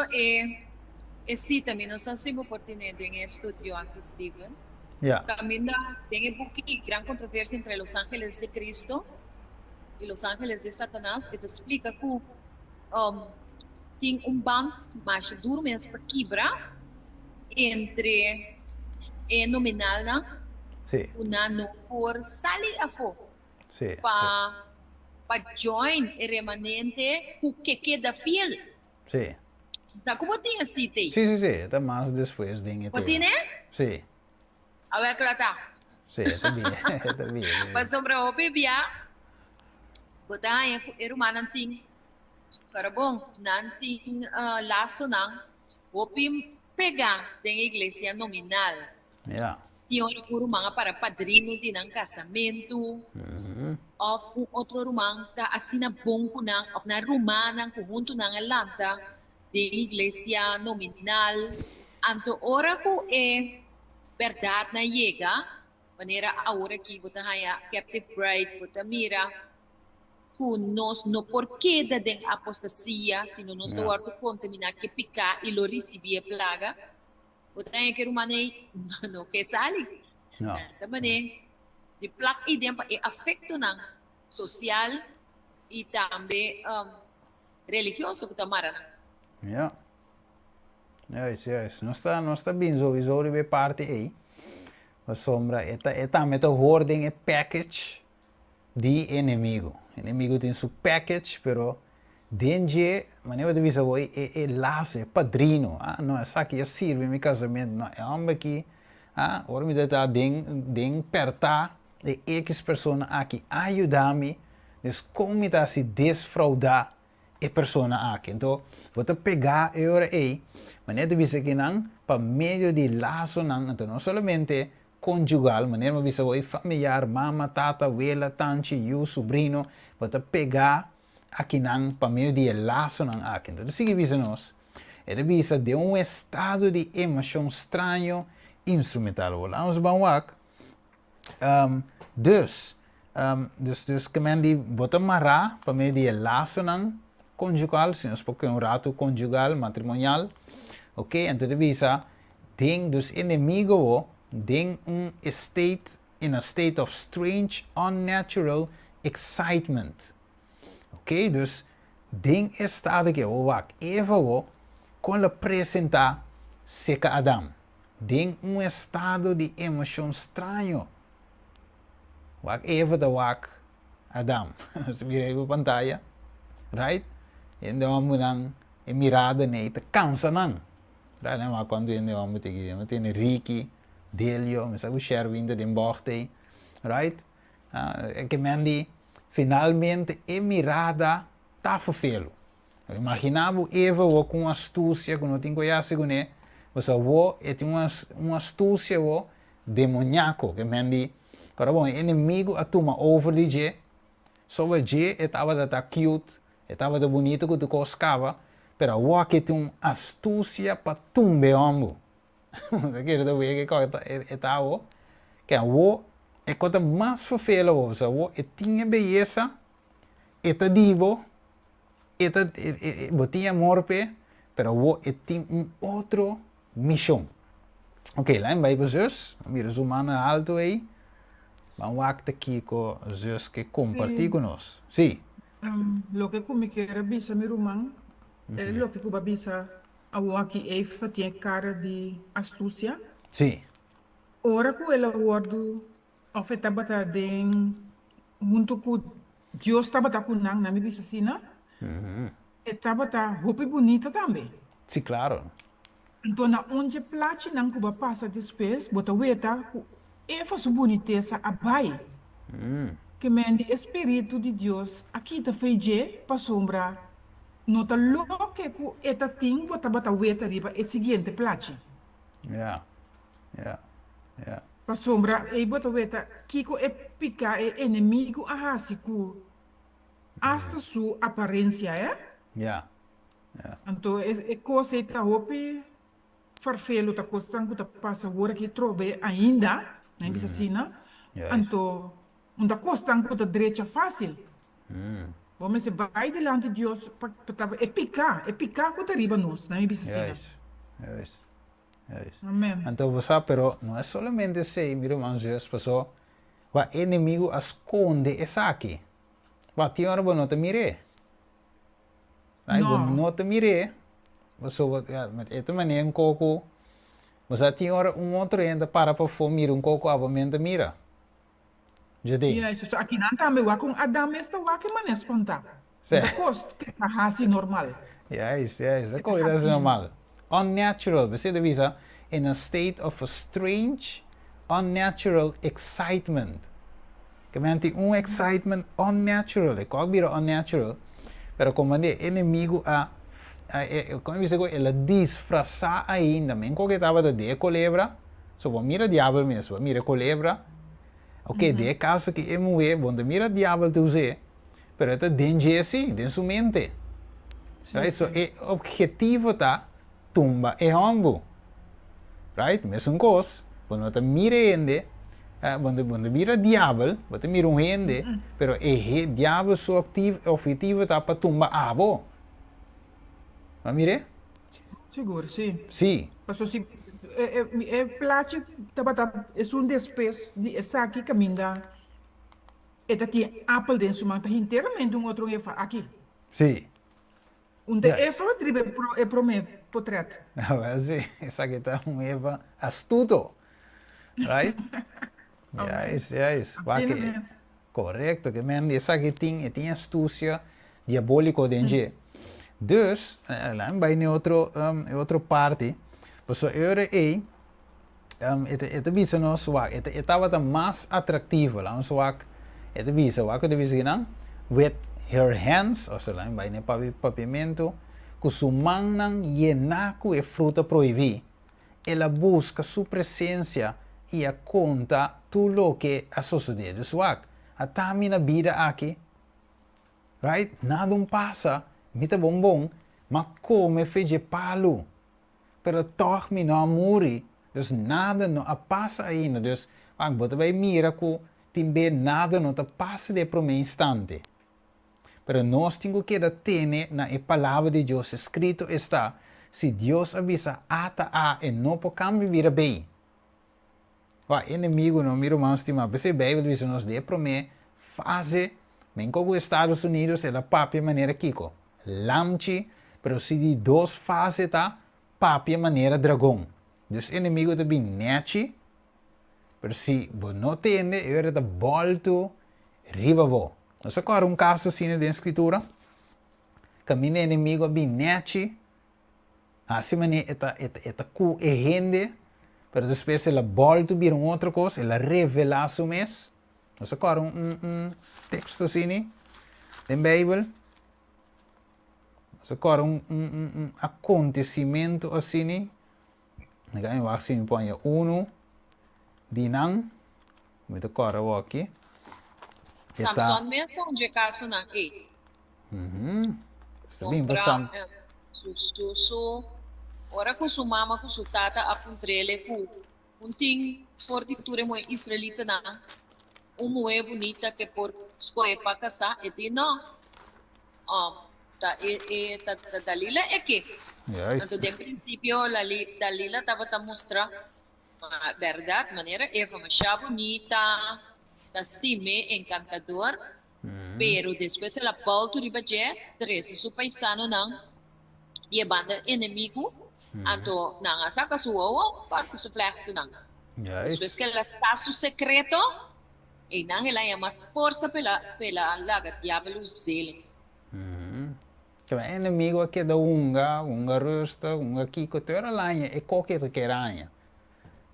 cita, no sé si me oportunidad en estudio aquí, Steven.
Yeah.
También tiene gran controversia entre los ángeles de Cristo y los ángeles de Satanás. Esto explica que tiene un band más duro, más para quebrar entre nominal,
Sí,
una no por salir a fuego,
sí.
para join el remanente que queda fiel.
Sí.
¿Sabes cómo tiene cita?
Sí, está más después de
¿Cómo tiene?
Sí,
A ver, claro está.
sí, está bien.
Mas sobre o bebia, botar em humano nanting, cara bom, nanting laço não, o pegar da igreja nominal,
Yeah.
tinha um rumang para padrino de um casamento, ou outro rumang tá assim na bom kunang, ou na rumana conjunto na Atlanta, de igreja nominal, anto ora ko verdade na chega, maneira agora que você haya captive bride, você mira, que nós não porquê da den apostasia, se não nós
Yeah.
não contaminar que picar e lo recibir plaga, você tem que rumanei não que sali,
No.
também de placa e dempa e afeto na social e também religioso que tamara.
Ja. Juist. Não está bem sowieso de parte aí. Mas sombra, é met de hoording e package de inimigo. Inimigo tem seu package, pero Denje, maneira de visa voi, laço, é padrino. Não, essa aqui sirve em meu casamento, não, é homem aqui. Ora me dá den perta, e X pessoa aqui ajudar-me, des como tá se desfraudar a pessoa aqui. Então, vou pegar a hora aí, maneira de visa que não, para meio de laço não, então não somente conjugal, maneira de visa voi familiar, mama, tata, abuela, tante, eu, sobrinho, vou pegar aqui não, para meio de laço não aqui. Então, se visa nós, ele visa de estado de emoção estranho, instrumental. Vamos banwak. Dus que mendi bota mará para meio de laço não conjugal, se nós porque rato conjugal, matrimonial, ok? Então visa tem dos inimigos tem in a state of strange, unnatural excitement, ok? Dus tem estado que o wak Eva com a apresentar seca Adam. Tem estado de emoção estranho. Wak Eva da wak Adam. Você vira aí a pantalla, right? Então vamos nang mirada nem te cansa nang. Right? Mas quando ele vamos ter Ricky, Delio, mas o Sherwin de Borte, right? Que mendi finalmente a mirada tá fofelo. Imaginava Eva com astúcia, quando tem conhece com ele. Você tem uma astúcia demoníaco que mendi. Agora bom, inimigo a toma over de je. Só o je estava da cute, estava da bonito que tu coscava, pero o que tem uma astúcia para tumbe homem. Aquilo da vez que está o que o é coisa mais fofela o tinha beleza, eta divo, eta botinha morpe, pero o tem outro missão. Ok, lá em Bijbel zus, mira humana alto aí, vamos aqui com zus que compartilha conosco. Sim.
Lo que come quer bisa mi rumang, lo que cuba bisa awaki Eva tinha cara de astúcia.
Sim.
Ora que ela wordu afetaba ta den muito que Deus estava ta kunang na mi bisa sina. Estava ta hopi bonita também.
Sim, claro.
Então na onde plate nang cuba passa depois, bota weta Eva su boniteza abai. Que men o Espírito de Deus aqui ta feije pa sombra. Nota lo que ku eta ting bota weta riba e seguinte plate.
Yeah.
Pa sombra e bota weta kiko e pica e inimigo ahasiku hasta su aparência,
Yeah.
Então é coisa eta hopi farfelo ta costango ta passa hora que trobe ainda, nem bisa sina.
Yes.
Então onda costango ta direita fácil. Bom, mas vai delante de Deus é picar com riba nós, nem bisa sina.
Yes.
Amém.
Então você, pero não é somente sei, meu irmão, Jesus passou, o inimigo esconde essa aqui. O tinha hora não te mire. Não te mire. Você, esta maneira um coco, você tinha hora outro ainda para fumar coco, a mente mira. Já tem.
Yes, so aqui não também o com Adam esta o que manes ponta.
Sim.
Da cost que assim normal.
Yes, a coisa é normal. Unnatural, você deve dizer, in a state of a strange, unnatural excitement. Que mente excitement unnatural, é como vira unnatural, pero como é inimigo como dice ela disfrazar ainda, men que estava de culebra, so mira diabo mesmo, mira culebra. Ok, de caso que é muito onde mira diabo tu usa, pero é danger sim, dentro sua mente. Right? So, o objetivo tá tumba é homem. Right? Mesmo coisa, quando você mira ele, quando mira diabo, você mira gente, pero diabo seu objetivo tá para tumba abo. Mas mire?
Seguro, sim.
Sim.
Mas se plate é um despes de essa aqui caminha. Eta tinha apple dentro manta inteiramente outro Eva aqui.
Sim.
Onde Eva tribe é promete portrait.
Sim, essa aqui tá Eva astuto. Right? Yes.
Assim mesmo.
Correto, que men essa aqui tinha astúcia, diabólico dentro. Dus, bij een outra parte, pues ahora esta visa nos swak, esta estava mais atrativo lá, swak, esta visa, wak de visa não, with her hands, ou seja, vai ne pavimento, com sua mão não llenaco e fruta proibir, ela busca sua presença e a conta tudo o que a suceder, swak, a tamina vida aqui, right? Nada passa, mita bombom, mas come fez palo, pero toch me não morre. Dus nada não passa ainda. Dus, você vai mirar que também nada não passa de por um instante. Pero nós temos que ter na palavra de Deus escrito está, se Deus avisa ata a e não pode cambiar bem. O inimigo não mira mais estima, porque a Bíblia diz nos de por uma fase, bem como os Estados Unidos é a própria maneira kiko, lamchi, pero se de duas fases tá, própria maneira dragão. Dus inimigo te bin neti, pero si você não tende, eu era da volta riba bo. Nós agora caso assim na escritura, caminho inimigo bin neti, assim maneira eta cu e rende, pero depois ela volta vir outra coisa, ela revela o mês. Nós agora texto assim, da Bíblia. Nós agora acontecimento assim. Ngayon waxing po niya uno dinang mito kora waki
Samson mesmo onde caso na
sabihin ba sam
su ora com sua mama com sua tata apuntrele com ting fortiture mo israelita na moe bonita que por escolher para casar e não ta Dalila é que
yes.
de princípio Dalila estava a mostrar a verdade, maneira Eva mais bonita, da estime encantador, pero depois ela volta e vai treze su paisano não e banda inimigo, anto não a saca sua parte su flechto não. Depois que ela está su secreto e não ela é mais força pela laga diabo zele.
Kaya inimigo aqui da unga rusta, unga kiko, tera lanha, e qualquer que ranha.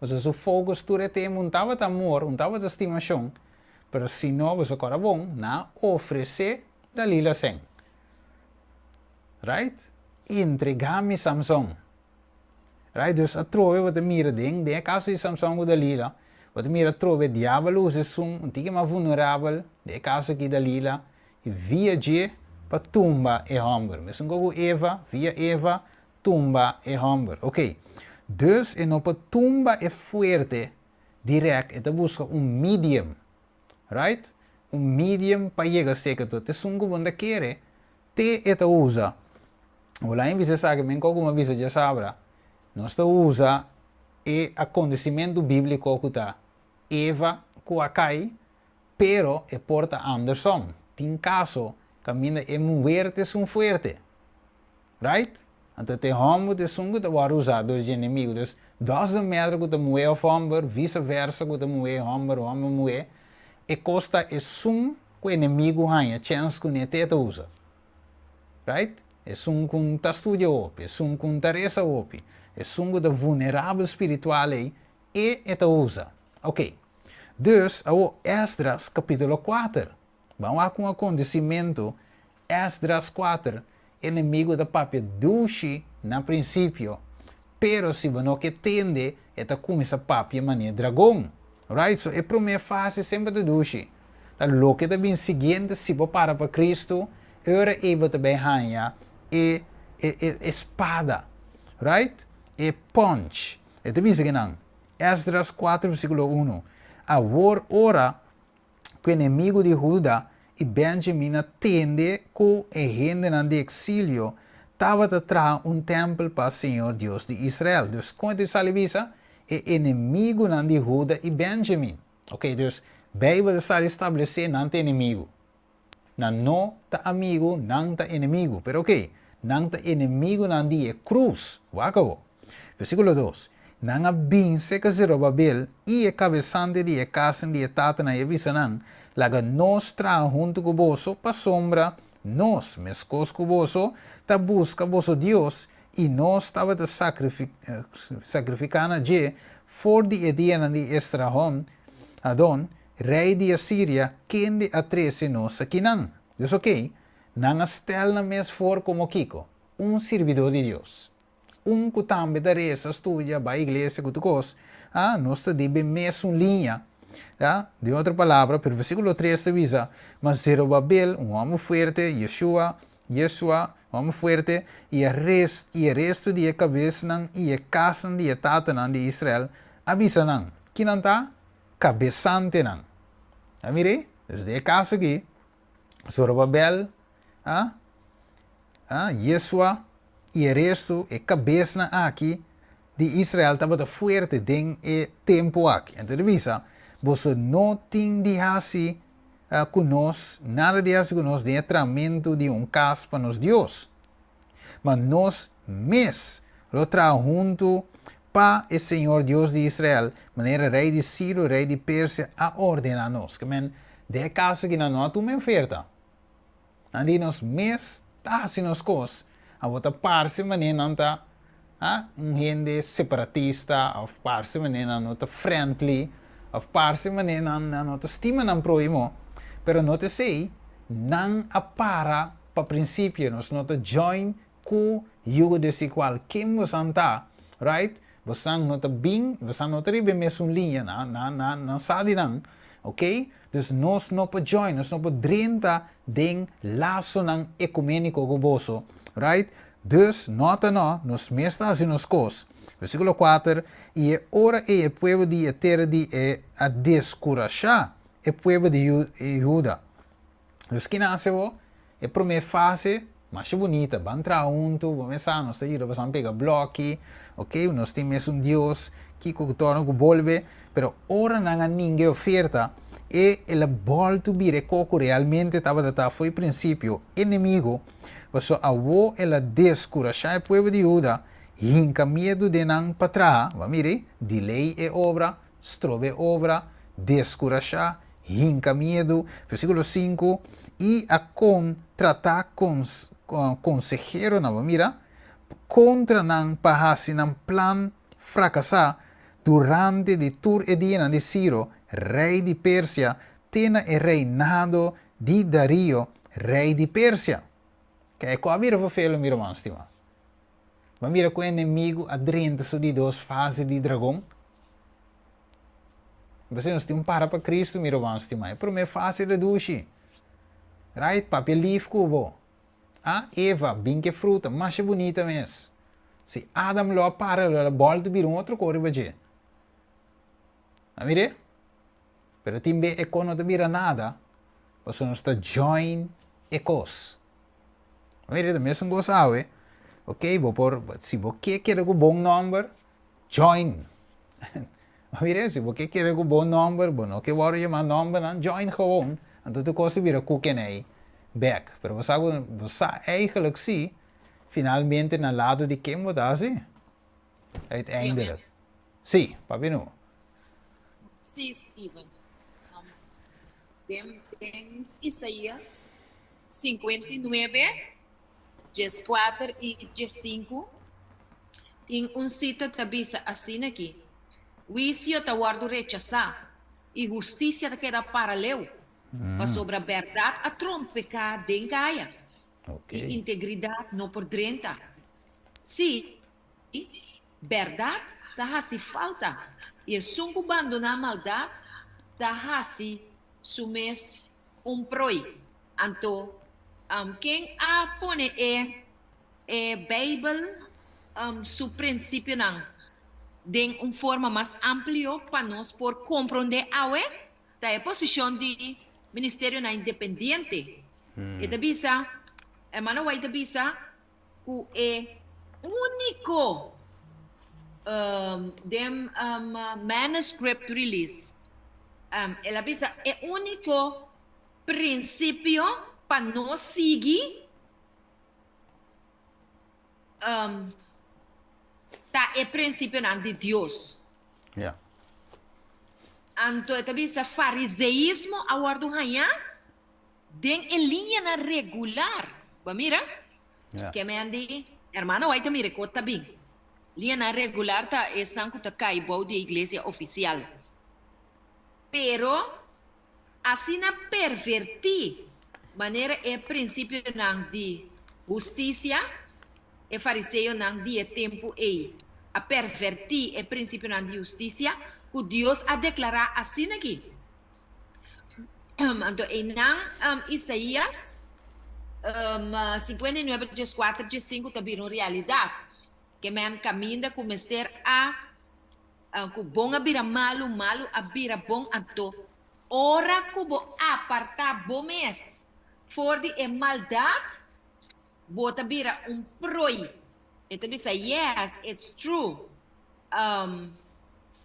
Você se fogo esture tem montava de amor, montava de estimação, pero se não você agora bom, na oferecer dalila sem. Right? Entregar-me Samsung. Right? Dus a trove wat mira ding, de caso de Samsung o dalila, wat mira trove diabolo se um tige mais vulnerável, de caso aqui dalila, e via je para tumba e hamburger. Mesmo como Eva, via Eva, tumba e hamburger. Ok. Dus, en op tumba é fuerte, direct, e busca medium. Right? Medium para chegar seco. Te sungo bunda quer, te eta usa. Olá, em vez de men como uma visa já sabra, nós usa e acontecimento bíblico que tá Eva com a cai, pero e porta Anderson. Tem caso camina e muerte são fuerte. Right? Então te homo de sungo de war usado de inimigo. Dus das merda que te moe of homber, vice-versa que te moe homber, homem moe, e costa e sum que o inimigo hanha, chance que ne te usa. Right? E sum com ta studia opi, e sum com ta resa opi, e sum de vulnerável espiritual e te usa. Ok. Dus, ao Esdras capítulo 4. Vamos lá com o acontecimento, Esdras 4, inimigo da papia dushi na princípio, pero se você não entende, é como essa papia mania dragão, right? So, é a primeira fase sempre de dushi. Tá louco que bem seguinte, se você para Cristo, ora eva também ganha e espada, right? E punch. É também que não. Esdras 4, versículo 1. A ora que o inimigo de Judá e Benjamim atende que a gente de exílio estava a trazer templo para o Senhor Deus de Israel. Dus quando ele salivisa, é inimigo de Judá e Benjamim. Ok, dus a Bíblia está estabelecendo não tem inimigo. Não está amigo, não está inimigo. Pero ok, não está inimigo de cruz. Wacabo. Versículo 2. Nanga binse que Zerubabel e a cabeçante de a casa de tata na evisa laga nos tra junto com bolso para sombra nos, mescos cuboso, ta busca boso Dios, e nós estava a sacrificar na je, for de ediana de Estrahon, Adon, rei de Assíria, quem de atrese nos aqui não. Diz ok, não estel na mes for como Kiko, servidor de Deus. Que também da reza estudia, vai à igreja, que tu cos, nós te debe mes linha. De outra palavra, pelo versículo 3 te avisa, mas Zerubabel, homem forte, Yeshua, um homem forte, e o resto de cabeça e a casa de tata de Israel, avisa não, que não está cabeçante não. Mire, desde o caso aqui, Zorobabel, Yeshua e o resto é cabeça aqui de Israel estava forte dentro do tempo aqui. Então, avisa, você não tem de fazer conosco, nada de fazer conosco, de entramento de caso para nós Deus. Mas nós mesmos lo trago junto para o Senhor Deus de Israel, maneira rei de Sírio, rei de Pérsia, a ordenar nós. Que de caso que não tu me oferta. Andi nós mesmos fazendo as coisas, a outra parte maneira não está gente separatista, a parte maneira não está friendly, a parte maneira não está estima não proimo, pero não te sei, não apara para princípio, nós não está join com o desigual que nós anda, right? Você não está bem, você não está ribe mesmo linha, não sabe não, ok? Dus nós não podemos join, nós não podemos drinta den laço não ecumênico goboso, right? Dus nota nós mesmos fazendo as coisas. Versículo 4, e ora é o povo de terra de a descurajar o povo de Judá. Dus que nasce é a primeira fase, mais bonita, vamos entrar junto, vamos começar, nós vamos pegar bloco, ok? Nós temos Deus que torna o volve, pero ora não há ninguém oferta, e ele volta a vir coco realmente foi princípio inimigo, mas avô ela descurajar o povo de Judá, hinca medo de não para trás, mire, delay é obra, strobe é obra, descurajar, hinca medo, versículo 5, e a tratar com consejero, mira, contra não parrasi não plan fracassar, durante de tur e dia de Ciro, rei de Pérsia, tena e reinado de Dario, rei de Pérsia. Que é como mira velo mira mano, estima. Mas mira com o inimigo adrenta de duas fases de dragão. Você não tem para Cristo, mira mano, estima. É a primeira fase de duche. Right? Papel leaf cubo. Eva, bem que fruta, mais bonita mesmo. Se Adam lo para, ela volta a vir outro cor e vai. Mire? Pero timbe e não te mira nada, você não está join e cos. Mire, da mesma coisa, sabe? Ok, se você quer um bom número, join. Mire, se você quer um bom número, não que vou chamar número, join gewoon. Então tu coisa vira kukenei, back. Pero você eigenlijk sim, finalmente na lado de quem você assim? Uiteindelijk. Sim, papi nu.
Sim, Steven. Tem Isaías 59, 4 e 5. Tem cita tabisa assim aqui. Juicio te guardo rechazar e justiça te queda paralelo. Mas sobre a verdade a trompecar den caia. E integridade não por drenta. Sim, verdade tá hace falta. E sungo abandonar a maldade tá hace sumes proi. Anto, quem pone Bible su princípio não de forma mais ampla para nós por compreender da posição de ministério na independente. E da bisa, hermano vai da bisa, o único manuscript release. Ela bisa é único princípio para nós seguir tá é princípio de Deus.
Yeah.
Anto ita bisa fariseísmo awardo hanya den en línea na regular. Va mira?
Yeah.
Que me andi, hermano, ahí te mire, cota bien. Línea regular ta están con caibou de iglesia oficial. Pero, assim na pervertir maneira é princípio nang de justiça e fariseu nang de tempo e a pervertir é princípio nang de justiça que Deus a declarar assim aqui. Então, em Isaías 59, 4, 5 também uma realidade que man caminha com mister que bom a bira malo, malo a bira bom anto. Ora kubo apartar bomes for de maldade, bota bira proi. It be say yes, it's true.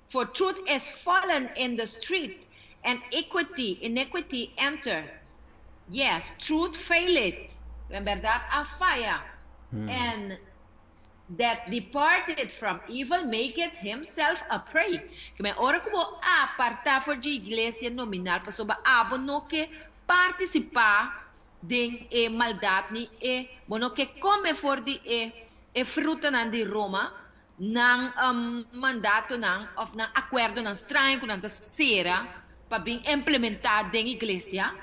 For truth is fallen in the street, and iniquity enter. Yes, truth failed. En verdad a fire. And that departed from evil maketh himself a prey. Que me ora como apartar for de igreja nominal para soba abo no que participar de maldade ni bono que come for de fruta nan de Roma nang mandato nang of nang acordo nang estranho nang sera para bem implementar de igreja.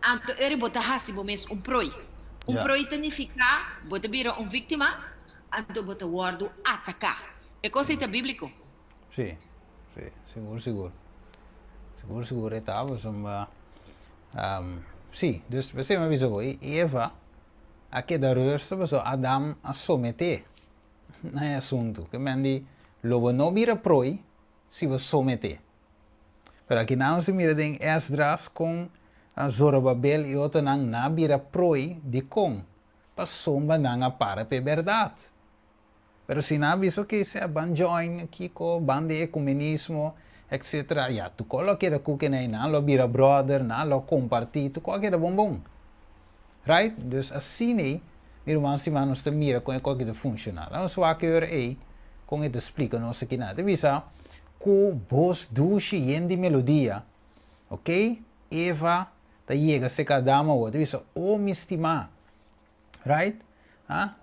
Anto eri bota hasibo mes proi.
Yeah.
Proi significa bota bira vítima. Anto bota wardo atacar. É conceito bíblico.
Sim, seguro. Seguro estava, sim, dus você me avisou, Eva, aqui da resta, Adam a someter, não é assunto, que mandi, lobo não mira proi, se você someter. Pero aqui não se mira em Esdras com Zorobabel e outro não mira proi de com, para somba não para a verdade. Pero sinabi so que se ban join aqui com ban de ecumenismo, etc. Ya, tu coloca a kuken aí, não lo bira brother, não lo compartir, tu coloca a bom. Right? Dus assim aí, meu irmão se manos te mira com o que funciona. Então, só que eu aí, com ele explica não sei que nada. Visa, com voz dulce e de melodia, ok? Eva, ta chega se cada uma, visa, oh me estimar, right?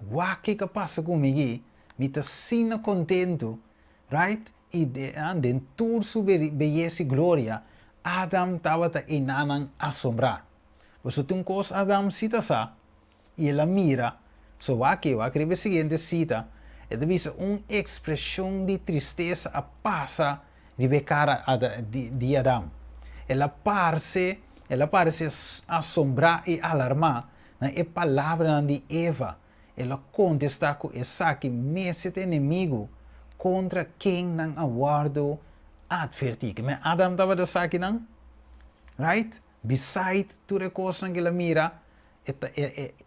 O que passa comigo? Me está sendo contento, right? E dentro toda sua beleza e glória, Adam estava enanang assombrar. Você tem uma coisa, Adam cita sa, e ela mira, so aqui, a seguinte cita, é uma expressão de tristeza a passa de cara de Adam. Ela parece assombrar e alarmar na palavra de Eva. Ela contesta com essa que mesmo inimigo contra quem não aguardo advertir. Mas Adam estava da saque não? Right? Beside toda coisa que ela mira,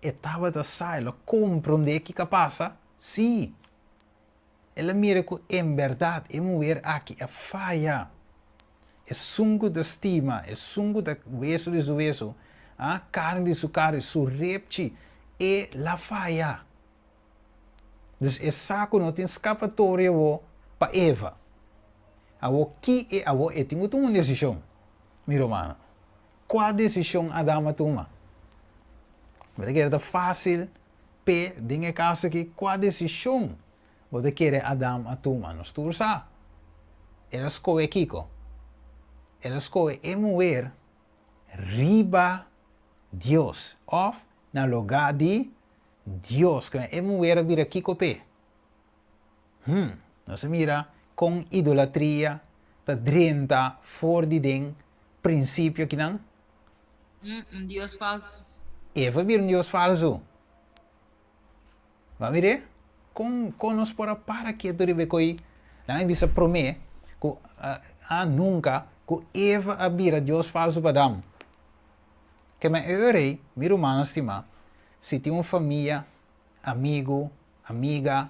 estava da saque, ela compreende o que passa? Sim. Ela mira que em verdade, é mulher aqui, é falha. É sungo da estima, é sungo da hueso de seu hueso, a carne de sua carne, seu repte, é la falha. Dus é saco não tem escapatória para Eva. Que é tem uma decisão, meu irmão. Qual decisão Adão toma? Você quer é fácil, em caso aqui, qual decisão você quer Adão toma? Nós tursa. Ela escolhe Kiko. Ela escolhe mulher riba Deus, of na lugar de Deus, que é mulher vira Kiko P. Nós mira com idolatria, tá drenta, fora de den, princípio que não?
Deus falso.
Eva vira Deus falso. Vai ver? Com nós para que tu deve coi, não é bisa promet, que nunca que Eva vira Deus falso para Adam. Que me eurei, meu humano estima, se tem uma família, amigo, amiga,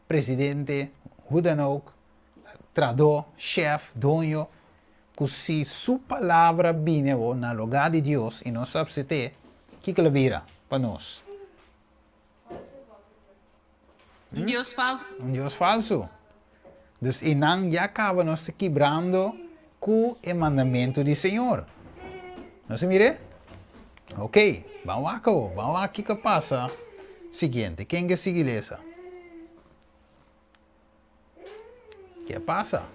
presidente, who dan ook, trador, chefe, dono, que se sua palavra viene na lugar de Deus e não sabe se tem, que ela vira para nós?
Deus falso.
Um Deus falso. Dus e não já acaba nós quebrando com o mandamento do Senhor. Não se mire? Ok, vamos acá, vamos aqui que passa. Seguinte, quem que sigue essa? Que passa?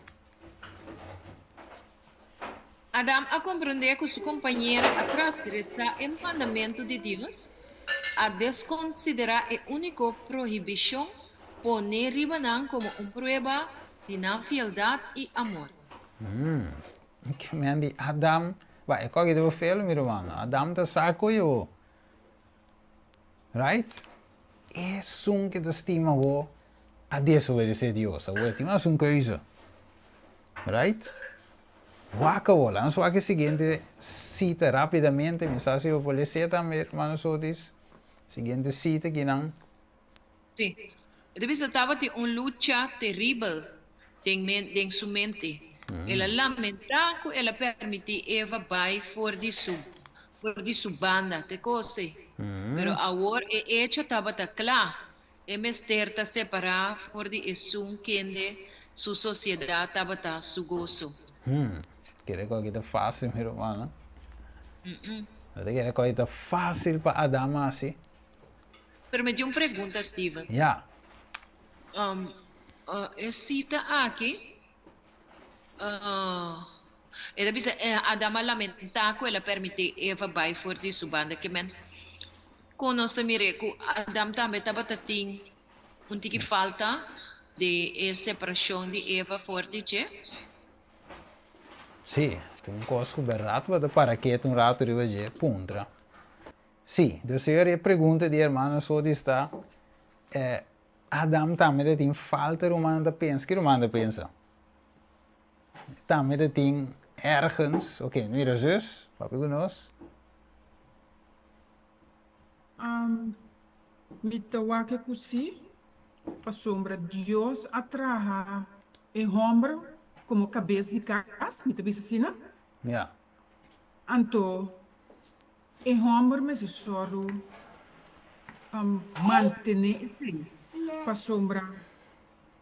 Adam a compreender que sua companheira a transgressar o mandamento de Deus, a desconsiderar a única proibição, poner Ribanan como prueba de não fieldade e amor.
Que men die Adam, vai, ik kan je het veel meer man. Adam te saco yo. Right? É que te estima wo a desobedecer Deus. Wo tinha uma keuze. Right? Waka wo, dan so que seguinte cita rapidamente, mensaje o policía também, hermano Sotis. Seguinte cita que não.
Sim. Deve estava de luta terrível em sua mente. Ela lamenta que ela permite Eva vai for de sua banda, te cose. Pero agora é hecha estava tá claro. É mester tá separar for de esum kende sua sociedade estava tá su gozo.
Quer que kita fácil, meu irmão. Quer que kita fácil para Adam assim.
Pero me dio uma pergunta, Steven.
Ja.
Cita aqui. Ela bisa Adama lamenta que ela permite Eva vai for de sua banda que men conosco mire que Adam também estava tating tique falta de separação de Eva for de che.
Sì, tem um costo barato para que um rato de hoje, puntra. Sì, do senhor pergunta de irmão só de está Adam também tem falta romana pensa, que romana pensa? Também tem ergens, ok, mira zus, papi conosco.
Mitawake kusi, pa sombra Dios atraja e homem como cabeça de casa, me também assim, né?
Ja.
Anto, e homem me se soro mantener assim, pa sombra.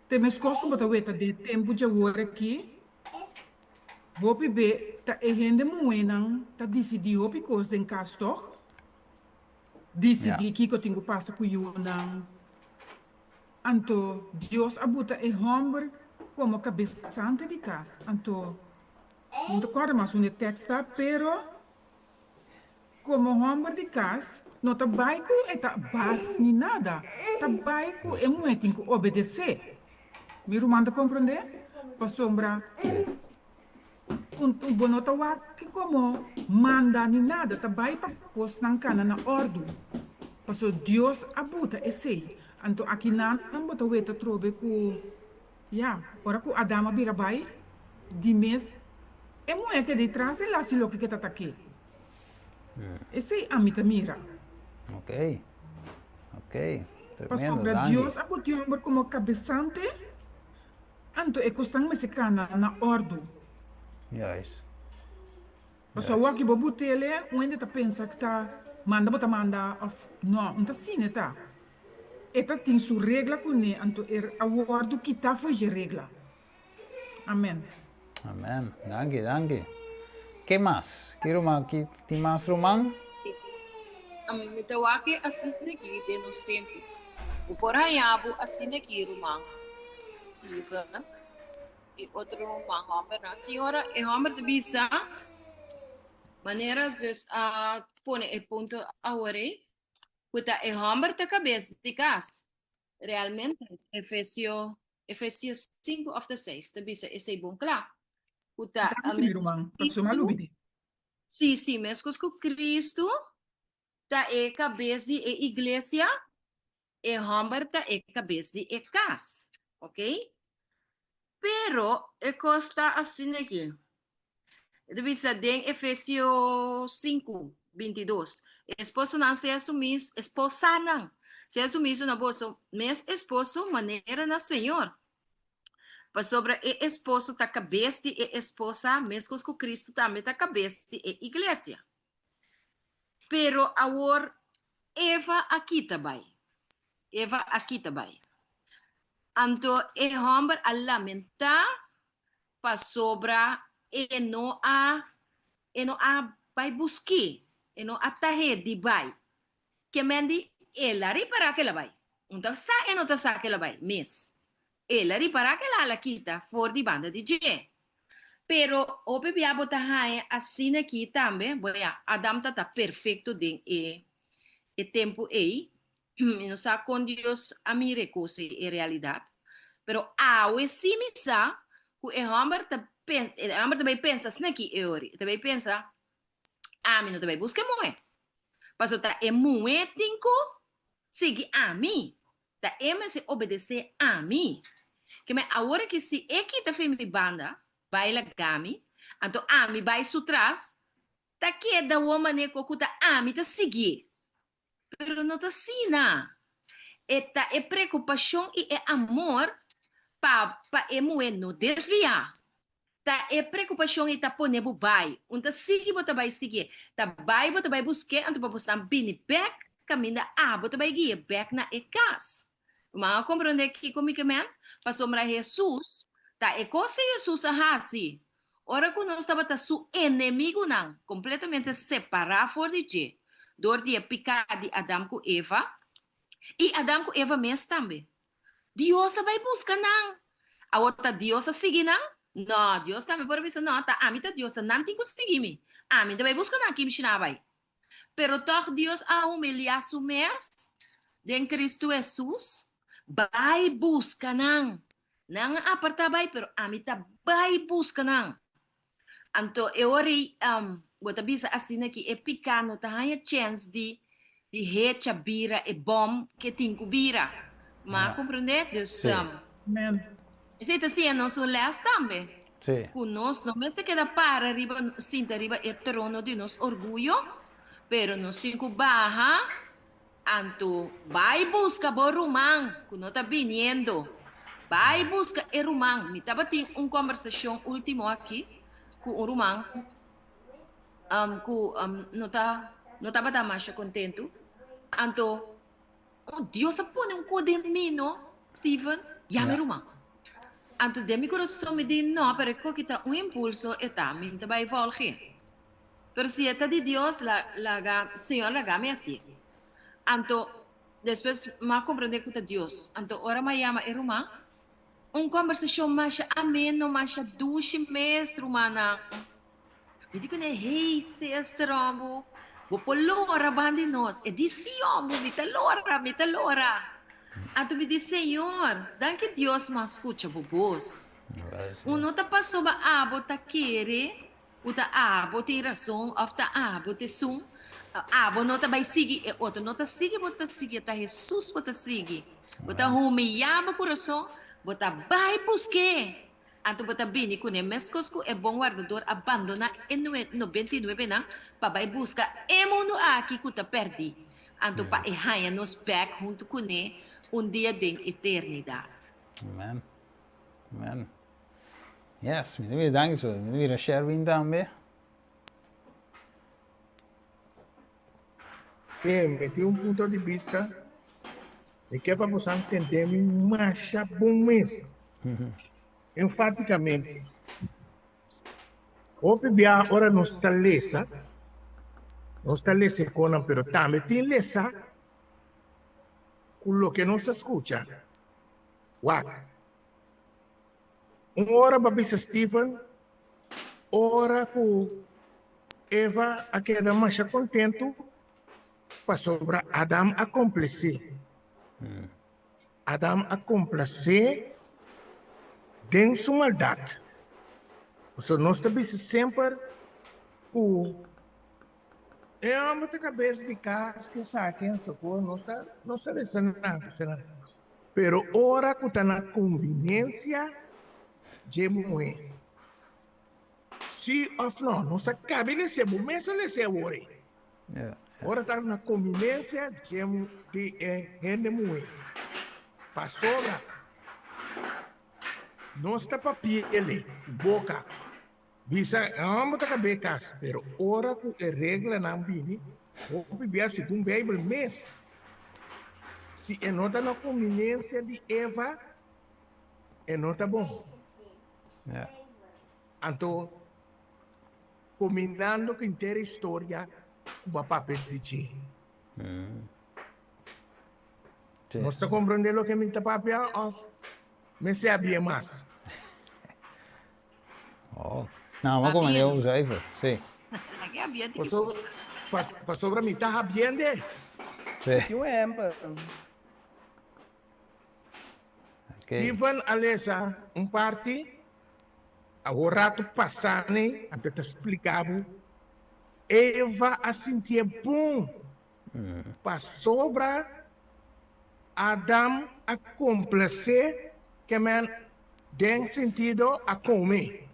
Tem mais coisas que eu vou de tempo de agora aqui. Vou beber, tá e gente moena, tá decidiu o coisa em casa, toch? Decidi que eu tenho passa com eu não. Anto, Deus abuta e homem como cabeça santa de casa. Anto, não te acordo mais um texto, pero como homem de casa, não tá baico e tá base ni nada. Tá baico e muito tem que obedecer. Meu irmão tá compreender? Para sombra. Um bonota que como manda ni nada, tá baico para coisa não cana na ordem. Paso Dios abuta esse. Anto aqui não bota o eta trobe ku ora ku Adama birabai di mes é mulher que de trás lá se lo que tá aqui. Esse amita mira.
Ok. Ok.
Paso
Tremendo,
para
Danny.
Dios abuta homem como cabeçante. Anto é costang mexicana na ordo.
Juist.
Paso o aqui bobutele, onde tá pensa que tá bota manda of não tá sim tá. Eta tem sua regra com ne, anto awardo kita foi de regra. Amém.
Amen. Danke, danke. Que mais? Quero mais que tem mais romano?
Mitawake assim aqui de nos tempos. O poraiabo assim aqui rumang. Steven e outro rumang homem na tiora e homem de bisa maneiras a pone e ponto agora kuta e homem da cabeça de gas realmente Efesios 5 of the 6 te bisa esse bom claro kuta
Danke, meu irmão. Passo malubide.
sim mesmo com Cristo da e cabeça de igreja e homem da e cabeça de casa, ok? Pero e costa assim aqui. Deve ser em Efesios 5, 22. Esposo não se assumir, esposa não. Se assumir na bolsa, mas esposo maneira na Senhor. Para sobre o esposo da cabeça de esposa, mesmo que Cristo também da cabeça de igreja. Pero agora, Eva aqui também. Eva aqui também. Anto, e homem a lamentar para sobre e não a vai buscar
e no atahe di bai. Que mendi, ela ripara que la bai. Unta sa e no ta sa que la bai, miss. Ela ripara que la kita for di banda di G. Pero o bebiabo ta hae assim aqui também, boia, Adam tá perfeito den e tempo ei. Não sa com Deus a mi recurso e realidade. Pero awe simisa, ku e hamber também pensa snaki eori, também pensa, mi não também busca moe. Paso ta e moe tinko, sigue a mim. Ta eme se obedecer a mim. Que me agora que se aqui tá femi banda, baila gami, então ami vai sutras, tá que da woman ne kokuta ami tá seguir. Pero não tá sina. Eta é preocupação e é amor pa emoe no desviar. Ta é preocupação e tá pone bu bai. Unta sigi bota bai sigi. Ta bai bota bai busque anto pa postar bini back caminha bota bai guia back na e cas. Mas compreende que comigo men passou para Jesus. Ta e cosa Jesus ahasi. Ora que nós estava su inimigo não, completamente separado fora de Deus. Door die picada de Adam com Eva. E Adam com Eva mesmo também. Deus vai buscar não. A outra Deus seguir não? Não, Deus também por isso não. Tá, a mim tá Deus não tem que seguir me. A mim também busca não, que me chama vai. Pero toch Deus a humilhar su mes. Den Cristo Jesus. Vai buscar não. Não aparta vai, pero a mim tá vai buscar não. Então, eu ori bota bisa assim aqui é picano tá a chance de recha bira e bom que tem que bira. Mas compreende? Dus
Amen.
esse tá assim nosso last também.
Sim.
Conosco não mesmo queda para arriba sinta arriba é trono de nos orgulho, pero nos tem que barra. Anto vai busca bo rumang, kuno tá viniendo. Vai busca e rumang. Me tava tem conversação último aqui com o rumang. Não estava mais contento. Então, Deus põe code em mim, não, Steven? Já me rumang. Então, de meu coração me diz, não, para que kita impulso e tá, me não vai voltar. Pero se é de Deus, Senhor, me assim. Então, depois, me compreender que é Deus. Então, ora me chama e rumang. Conversação mais ameno, mais doce mesmo, rumana. Me digo, hey, sister, vou polora bandi nós. E disse, me talora. Então me disse, Senhor, danke Deus me escuta, bobos. Uno tá passou a abo tá querer, o tá abo tem razão, ou tá abo tem som. Abo não tá vai seguir, outro não tá seguir, tá Jesus bota seguir. Bota humilhar meu coração, bota vai buscar. Anto bota bini kune meskosku e bom guardador abandona en 99 na pa vai busca mundo aqui que tá perdi. Anto pa e haya nos back junto kune dia de eternidade.
Amen. Amen. Yes, me deve danke so. Me deve Sherwin também.
Tem ponto de vista de que para você entender mais bom mês. Enfaticamente, o bebia ora não está lesa con pero também tem lesa com o que não se escuta. Wak. Ora para bisa Stephen, ora por Eva a queda mais contento para sobre Adam a complacer. Adam a complacer tem sua maldade. Então, nós estamos sempre com uma cabeça de casa que sabe quem sacou, não sabe nada. Pero, ora que está na conveniência de morrer. Se ou não, não se cabe ele ser bom, mas ele ser morrer. Ora está na conveniência de morrer. Passou lá. Não está para pele, boca. Bisa, não está cabecas, pero ora que é regra não vini, ou bibia se um Bible mês. Se é nota na conveniência de Eva, é nota bom. Então, combinando com inteira história, o papel de Che.
Sí.
¿No está comprendiendo lo que me está papel? Me se había más.
Oh. Não, mas como eu usei, sim.
Aqui é bem
Pasó sobre mi taja bien de.
Sim.
Eu amo.
Okay.
Stephen Alessa, parte, o rato passando, até te explicava, Eva a sentir bom para sobra Adam a complacer que man tem sentido a comer,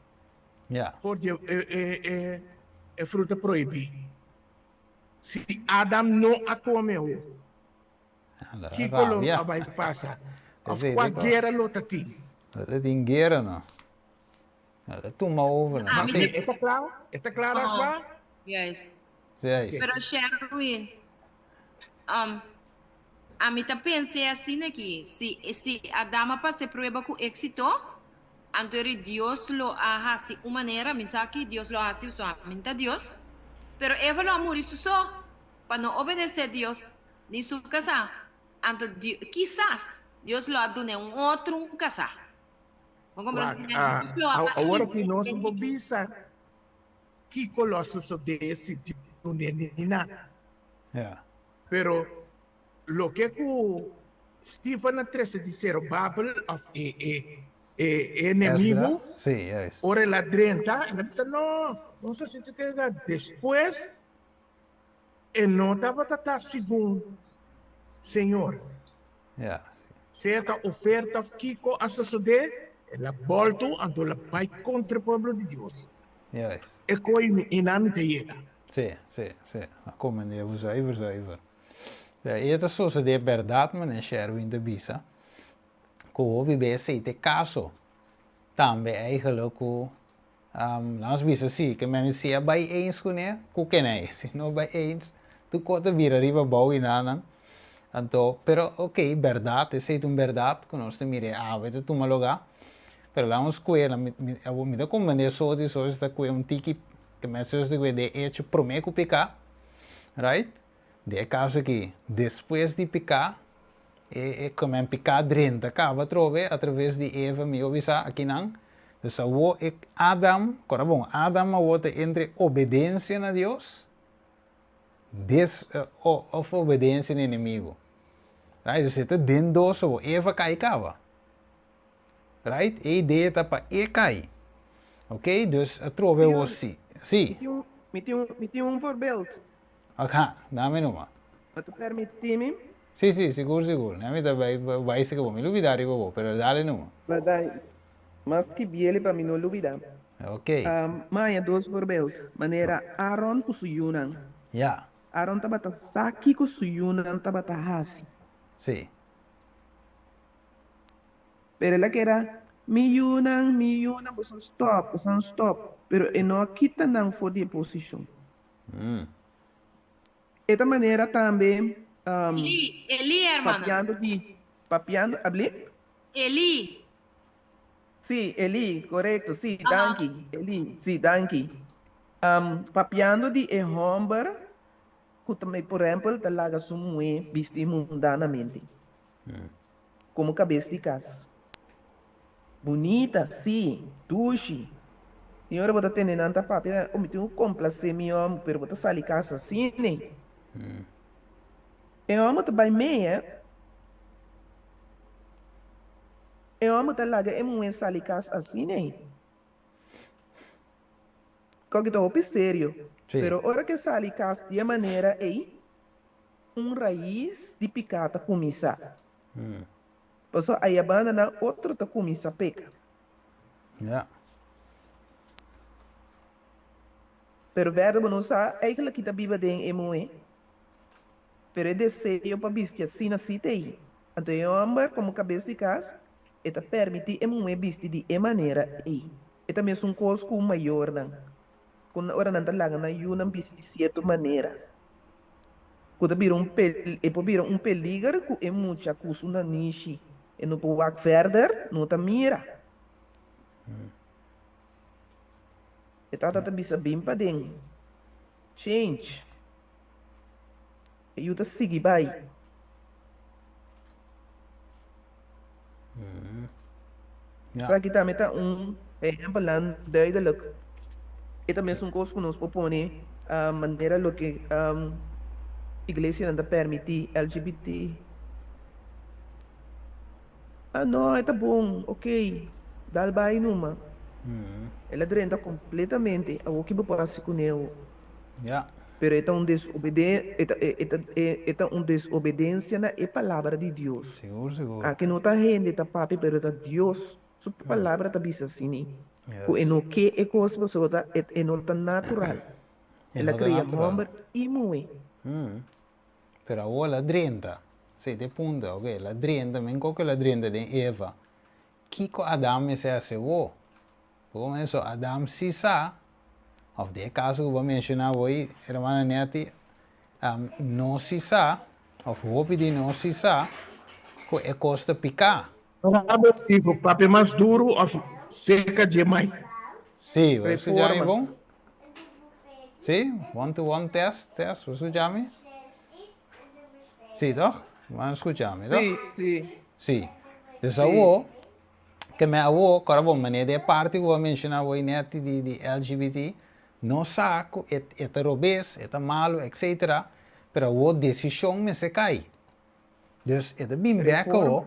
Ja.
porque é fruta proibida. Se Adam não a comeu, que colo vai passar? Of qualquer outra time.
Dat ingeren nou. Nou, dat doen we over.
Mas está claro? Está claro, Aspa?
Yes.
Sim.
Pero Sherwin, a mim tá pensei assim aqui, se a dama passa prueba com éxito, então Deus lo hace uma maneira, me sabe que Deus lo hace somente a Deus, pero Eva lo amor isso só, para não obedecer a Deus, nem su casa, então quizás Deus lo adune outro casar.
Agora que nós vamos pensar que colossos desse tipo de nada.
Ja.
Pero lo que Stephen 13 disseram, Babel of enemigo,
Sim, é isso.
ora la 30, ele disse, não sei se te queda. Depois, ele não estava segundo Senhor.
Ja.
Certa oferta Kiko a suceder, ela volta então ela vai contra o povo de Deus.
Ja.
É coisa iname te chega.
Sim. Como eu zuiver. Ja, eerder zoals de verdade, mas Sherwin de Bisa. Ko BBC te caso. Também eigenlijk ko langs Bisa zie que men zie bij eens kunnen, ko kenai, se não bij eens. Tu conta vira riba bau inana. Então, pero ok, verdade, sei tu verdade, que nós te mire, vete tu maloga. Pero lá uns coelhos, me dá como maneira só de só esta coelho tiki que me só de hecho prometo picar, right? De caso que depois de picar, como picar dentro, acaba trove através de Eva me avisa aqui não. Então, Adam, agora bom, Adam a entre obediência a Deus, ou obediência ao inimigo. Right? Dus het dentro so Eva cai cava. Right? E ideia tá para cai. Ok? Dus a trove você. Sim.
Me tem um voorbeeld.
Aha, dá-me numa.
Mas tu permite-me?
Sim, seguro. Não me dá vai se que vou me olvidar e vou, pero dale numa.
Mas que biele para mim não olvidar.
Ok.
Mas dois voorbeeld. Maneira Aaron com suyunan.
Ja.
Aaron tabata saki com suyunan tabata hasi.
Sim.
Pero ela que era miyunan, você stop. Pero não quita não for de posição. Esta maneira também
Eli, hermana.
Papiando, habli?
Eli.
Sí, Eli, correcto, sí, danke. Eli, sí, danke. Papiando de homem, que também, por exemplo, talaga sumue vestir mundanamente. Como cabeça de casa. Bonita, sim, duche. Senhora, você tem nanta papel, eu me tenho complacer meu homem, pero você sai de casa assim, né? Eu amo também meia. Eu amo talaga é muito sai de casa assim, né? Como que tô sério.
Sim.
Pero hora que sai de casa de maneira aí, raiz de picata começar. Então, aí a banana outro tá começa a pecar.
Ja.
Pero verder não sa eigenlijk kita biba den emoe. Pero é desejo para vestir assim na cita aí. Então eu ambar como cabeça de casa, eta permite emoe vestir de maneira aí. Eta mesmo coisa maior não. Quando ora não talaga na yunam vestir de certa maneira. Quando vira um peligro que é muita coisa na niche. E não pode verder, não tá mira. E tata bisa bimpa din. Change. eu te sigo vai.
Ja.
Só que também tá exemplo lá duidelijk. E também são coisas que nos propõe a maneira lo que igreja não permite LGBT. Ah, não, tá bom, ok. Dá vai numa. Ela drenta completamente a o que pode com ele.
Ja.
Pero esta uma desobediência na palavra de Deus.
Seguro.
Aqui não tá gente, tá papi, pero tá Deus. Sua palavra tá bisa sini.
Yes.
O eno que é coisa pessoa tá eno tá natural. Ela
Eno tá
cria
natural.
homem e mulher.
Pero ahora la drenta, se te punta, ok, la drenta, men coque la drenta de Eva. Kiko Adam se hace wo. Como eso, Adam si sa, of de caso que vou mencionar hoje, hermana Neti, não si sa, of hope de não si sa, que é costa picar.
Sabe, Steve, o papo é mais duro ou seca demais?
Sim, você já me
Reforma.
bom? Sim, one-to-one test, você já me? Sim, toch? Vamos escuchar, toch?
Sim, sim.
Sim. Então,
Sim.
avô, que me avô, cara bom, maneira de parte que eu vou mencionar hoje net de LGBT, não saco, é robês, é malo, etc. Pero avô decisão me se cai. Então, é bem beca, ó.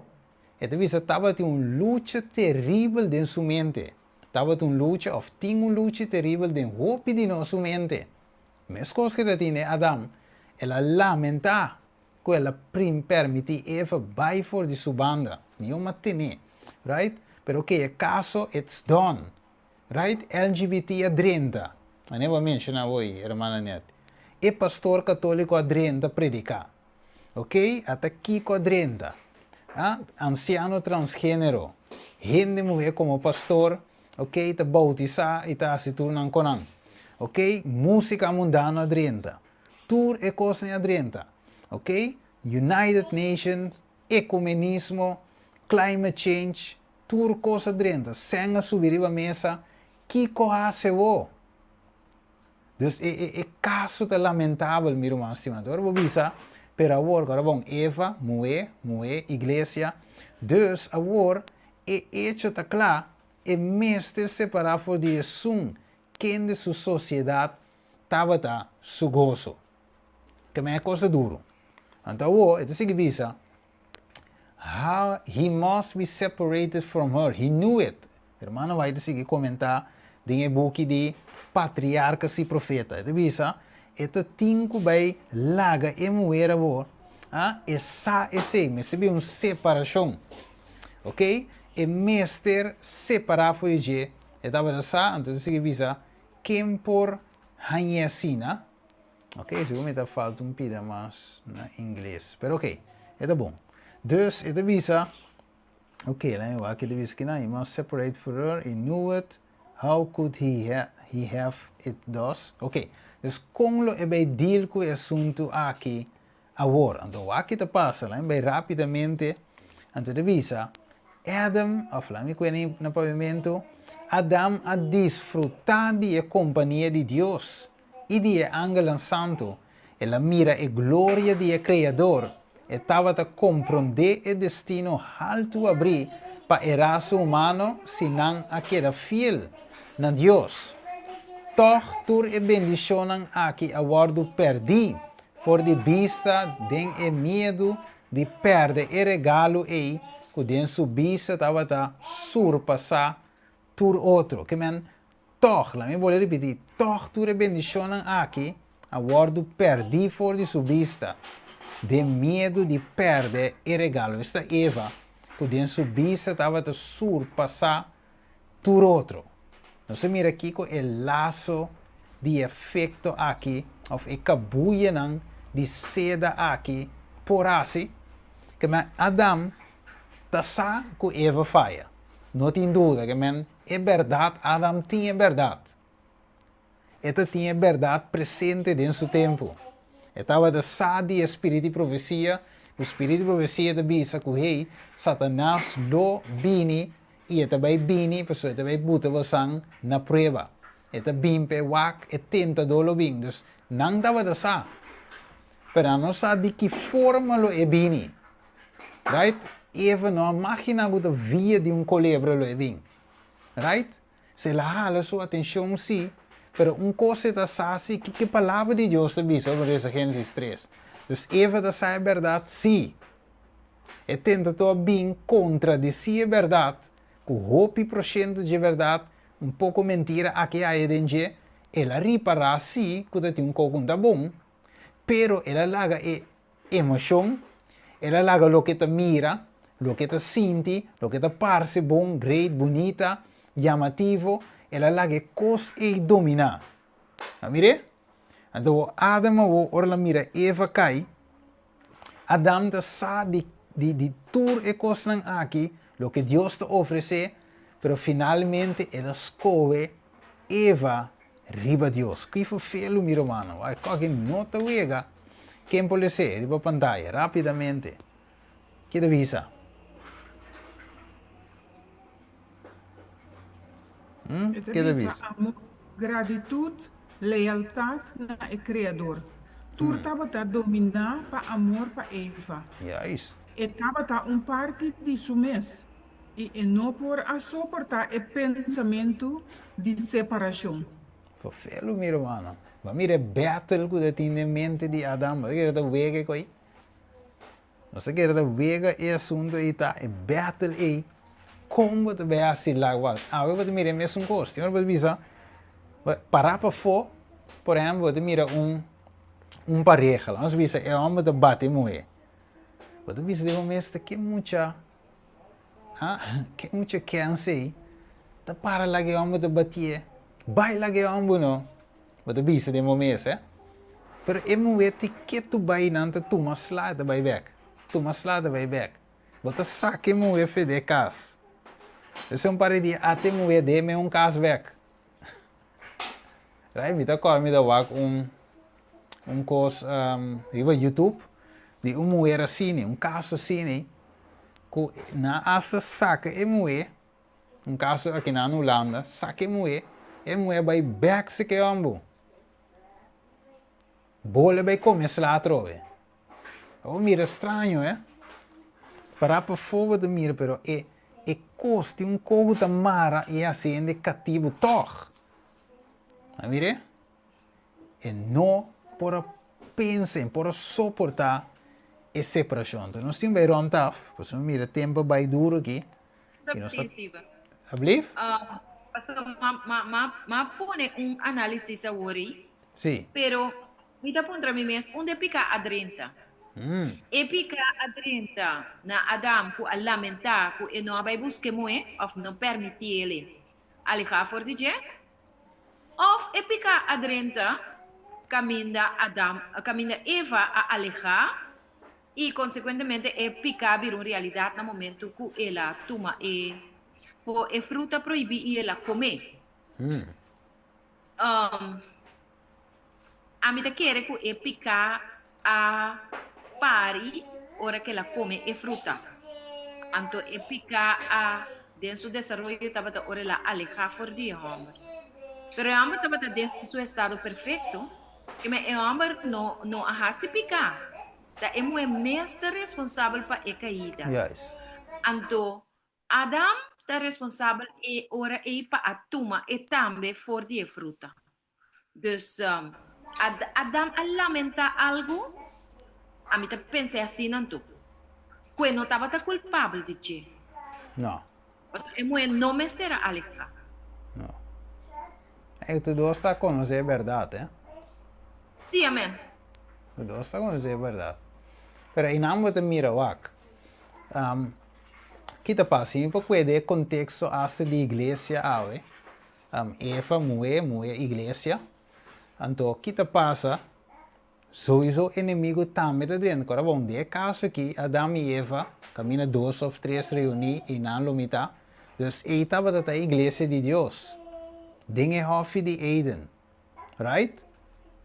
É visa tava de luta terrível dentro sua mente. Tava de luta, ou tinha luta terrível dentro hope de nossa mente. Mas coisa que tem Adam, ela lamenta que ela permite Eva vai for de sua banda. Não matene, right? Pero que é caso, it's done, right? LGBT adrenta. Eu nem vou mencionar hoje, irmã Net. E pastor católico adrenta predicar, ok? Até Kiko adrenta. Anciano transgênero. Gente mulher como pastor, ok? Te bautizar e te se tornar conan. Ok? Música mundana adrenta. Tour e coisa adrenta. Ok? United Nations, ecumenismo, climate change, tour coisa adrenta. Senga subir a mesa, Kiko hace wo. Dus é caso de lamentável, meu irmão estimador. Vou avisar, pero agora bom, Eva, mulher, igreja. Dus agora é hecho tá claro, é mestre separar for de sun, quem de sua sociedade estava tá su gozo. Que é coisa duro. Então agora, é assim que visa, how he must be separated from her. He knew it. Irmão, vai seguir comentar em book de patriarcas e profetas. Então visa, esta tinco vai laga e mulher agora. Essa mas se uma separação, ok? E mestre separar foi de, estava essa, então se visa quem por hanhesina, ok? Seguramente falta pida mais na inglês, mas ok, é bom. Dus é visa, ok, lá eu aqui visa que não, he must separate for her, he knew it, how could he have it thus? Ok, dus como é bem deal com o assunto aqui agora. Então aqui te passa, lá bem rapidamente, então visa, Adam, of lá me conhece no pavimento, Adam a desfrutar da companhia de Deus e de Ángel Santo. Ela mira a glória do Criador e estava a compreender o destino alto abrir para o raça humano se não a queda fiel na Deus. Toch tur e bendicionam aqui a guardo perdi, for de vista den e medo de perder e regalo e que den su vista estava a surpassar tur outro. Que men, toch, la me vou repetir, toch tur e bendicionam aqui a guardo perdi for de su vista, de medo de perder e regalo. Esta Eva, que den su vista estava a surpassar tur outro. Não se mira aqui com o laço de efeito aqui, ou o cabuia de seda aqui, por assim, que Adam está sa com Eva falha. Não tem dúvida que é verdade, Adam tinha verdade. Ele tinha verdade presente dentro do seu tempo. Estava de sa de espírito de profecia, o espírito de profecia de bisa que hey, Satanás lo bini e também bini, pessoa também buta você na prova. Eta bimpe wak e tenta dolo bing, dus nang dawa da sa. Pero não sabe de que forma lo é bem. Right? Eva não imagina que via de culebra lo é bem. Right? Se la hala sua atenção sim. Pero coisa está assim que a palavra de Deus está diz sobre essa Gênesis 3. Então Eva está a verdade sim. E tenta bem contradizer a verdade. Com 8% de verdade, pouco mentira aqui a dentro. Ela repara sim que tem pouco de bom. Pero ela larga emoção. Ela larga o que te mira, o que te sente, o que te parece bom, great, bonita, chamativo. Ela larga coisas e domina. Mire? Então, Adam, ora mira, Eva cai. Adam te sabe de tudo e coisas aqui, o que Deus te oferece, pero finalmente ela escolhe Eva riba Deus. Que foi feio, meu irmão. Vai, qualquer nota vega. Quem pode ser? Riba pantalla, rapidamente. Que te visa?
Het
Que te
is
visa?
amor, gratitude, lealtad na el Creador. Tur tabata dominar pa amor pa Eva.
Juist.
E tabata parte de su mes. E não por a suportar o pensamento de separação.
Foi feio, meu irmão. Mas mire, battle que tem em mente de Adam. Você quer ver que aí? Você quer ver esse assunto e tá é battle aí. Como você vai assim lá? Ah, eu vou te mirar mesmo coisa. Eu vou te dizer, parar para fora, por exemplo, você mira pareja. Vamos ver, é homem que bate mulher. Você vê de momento que muita câncer aí. Tá para lá que homem que bate, vai lá que homem não. Você vê de momento, é? Pero é mulher que tu vai não te toma slide vai back. Toma slide vai back. Você sabe mulher fede casa. Esse par de até mulher de caso back. Right? Me dá cor, me dá wak coisa riba YouTube de mulher assim, caso assim, que na asa saca mulher, caso aqui na Holanda, saca mulher vai back se que ambo. Bola vai começar lá trove. Oh, mira estranho, para fora de mira, pero coste cogo da mara e assim de cativo toch. Mire? E não por pensar, por suportar a separação. Então, nós temos bem rontaf, porque mira, tempo vai duro aqui. E nós
Ablief? Pone análise agora.
Sim.
Pero, me dá para mim mesmo, onde pica a 30? E pica a 30 na Adam, que a lamentar, que não vai buscar moe, ou não permitir ele alejar for de je, ou e pica a 30, caminha Eva a alejar, e consequentemente e pica vir uma realidade no momento que ela toma e fruta proibida e ela comer. A mim te quer que e pica a pari ora que ela come e fruta. Anto e pica a dentro do desenvolvimento estava ora ela alejar for de homem. Pero o homem estava dentro do seu estado perfeito, que o homem não a se picar. Da é mais responsável para a caída.
Yes.
Anto Adam é responsável e ora e para a tuma e também for de fruta. Dus Adam a lamenta algo, a mim pensei assim não tu. Que não estava culpável de ti.
Não.
É não me será alejar.
Não. É que tu está com nós é verdade,
Sim, amém.
Tu está com nós é verdade. Pero em nome de Mirawak, que te passa? Eu puedo contexto hasta de igreja, Eva, mulher, igreja. Então, que te passa? Sowieso inimigo também dentro. Agora, bom, de caso aqui, Adam e Eva caminham 2 ou 3 reuniões e não lomita. Então, estava da igreja de Deus. Dinge hof de Eden. Right?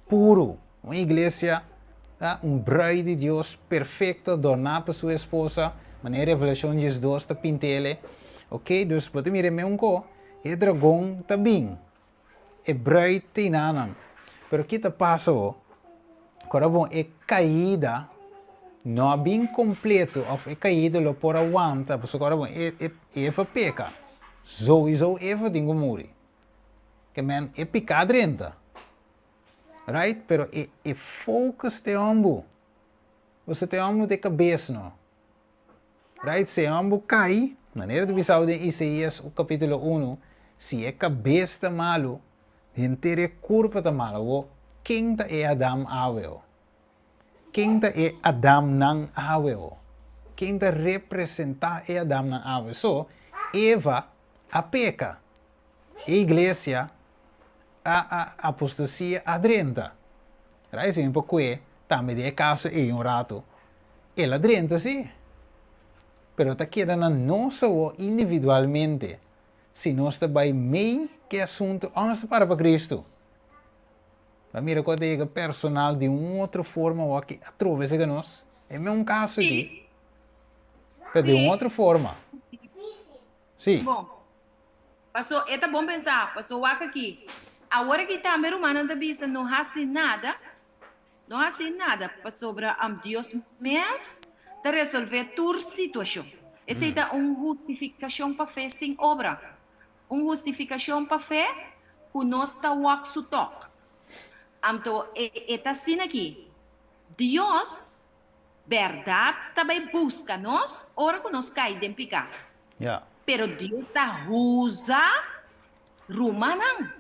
Puro. Uma igreja, bride de Deus perfeito, adornada por sua esposa. Maneira revelação de Deus está pintele. Ok? Dus, pode me remer e dragão está bem. E bride tem nanan. Pero que te passa, Agora, bom, é caída, não é bem completo, ou é caída, lo por aguanta, porque agora, bom, Eva peca. Sowieso Eva tem que morrer. Que, man, é pecado renta. Right? Pero é focus te ambo. Você te ambo de cabeça, não. Right? Se ambo cai, maneira de visão de Isaías, o capítulo 1, se é cabeça malo, de inteira corpo tá malo, quem tá é Adam Awel? Quem tá é Adam não Awel? Quem tá representar é Adam não Awel? So, Eva a peca, a igreja a apostasia adrenta. Right? Se um pouco é, também é caso é rato, ela adrenta sim. Pero tá quedando não só individualmente, se nós também meio que assunto antes para Cristo. Mas mira quando é personal de outra forma ou que atravessa que nós, é um caso aqui, pero de outra forma. Sim.
Bom, passou, é bom pensar, passou o aqui. Agora que está a minha irmã na bisa não hace nada para sobre Deus mesmo de resolver tua situação. Essa é uma justificação para fé sem obra. Uma justificação para fé que não está o que toca. Então, é assim aqui. Deus, verdade, também busca nós, ora que nós caímos em pecado.
Yeah.
Pero Deus está usa rumanang.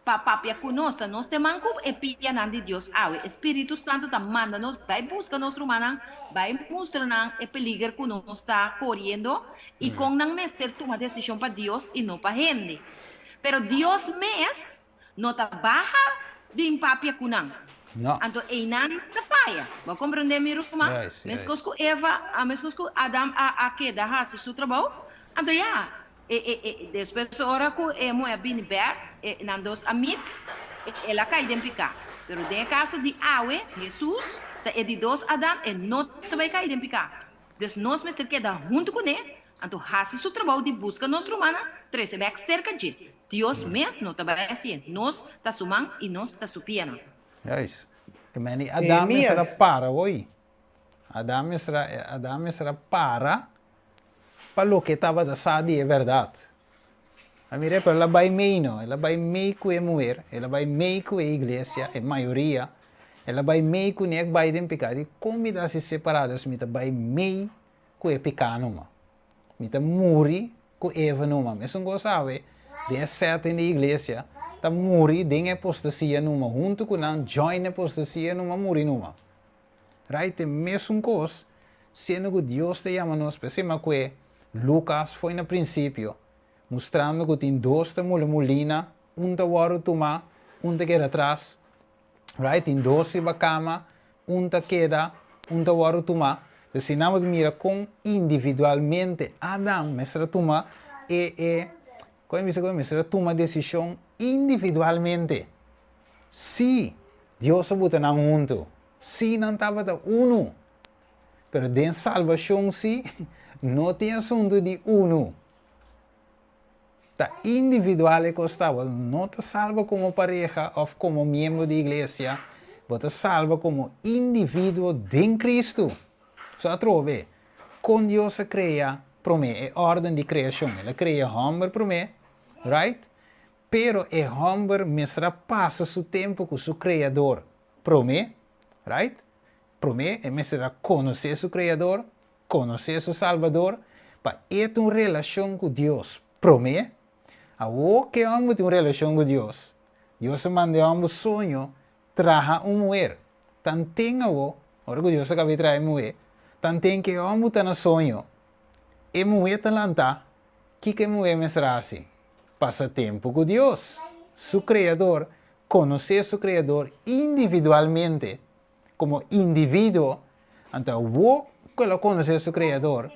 Papapia conosco, nós temos e pianan de Deus. O Espírito Santo está manda nós, vai buscar nós rumanang, vai mostrar e peligro que nós está correndo e com não mestre toma decisão para Deus e não para gente. Pero Deus mes não está barra de papia kunang.
No.
Então, não está falha. Vou compreender, meu irmão? Mesmo que Eva, mesmo que Adam, a queda, hace seu trabalho. Então, depois ora que é muito bem back, nandos amit, ela cai em pecado. Pero no caso de Awe, Jesus, é de dois Adam, e não também cai em pecado. Então, nós mesmo queda junto com ele, então hace seu trabalho de busca nos romana, três back cerca de Deus mesmo não também assim, nós tá sumando e nós tá supiando.
Yes. Kemani Adam será para oi. Adam será para o que estava passando é verdade. A mira para ela vai meio não, ela vai meio com a mulher, ela vai meio com a igreja, a maioria, ela vai meio com o vai de pecado e comidas separadas, mita vai meio com o pecado numa, mita morre com Eva numa, mas não sabe, de certo na igreja tá morre de apostasia numa, junto com a join apostasia numa morre numa, right? Mesmo coisa, sendo que Deus te chama nós, pensamos que Lucas foi no princípio, mostrando que tem dois da mulina, da hora tomar, da queda atrás, right? Tem dois da cama, da queda, da hora tomar. Se não mira com individualmente, Adam, mestra toma, mestra toma decisão individualmente. Se Deus bota na junto, se não estava da uno, pero de salvação se não tem assunto de uno. Tá individual e costava, não te salva como pareja ou como membro da igreja, mas te salva como indivíduo de Cristo. Só trove, com Deus se cria, para mim, é ordem de criação. Ele cria homem para mim, right? Pero é homem mestra passa seu tempo com seu criador, para mim, right? Para mim, é mestra conhecer seu criador, conhecer seu salvador, para ter uma relação com Deus, para mim. O que homem tem uma relação com Deus? Deus manda homem sonho, traga uma mulher. Tan tem o, ora que Deus acaba de trazer mulher, tan tem que homem está no sonho. E mulher está lá, que mulher me assim? Passa tempo com Deus, seu Criador, conhecer seu Criador individualmente, como indivíduo. Então, o que ela conhecer seu Criador,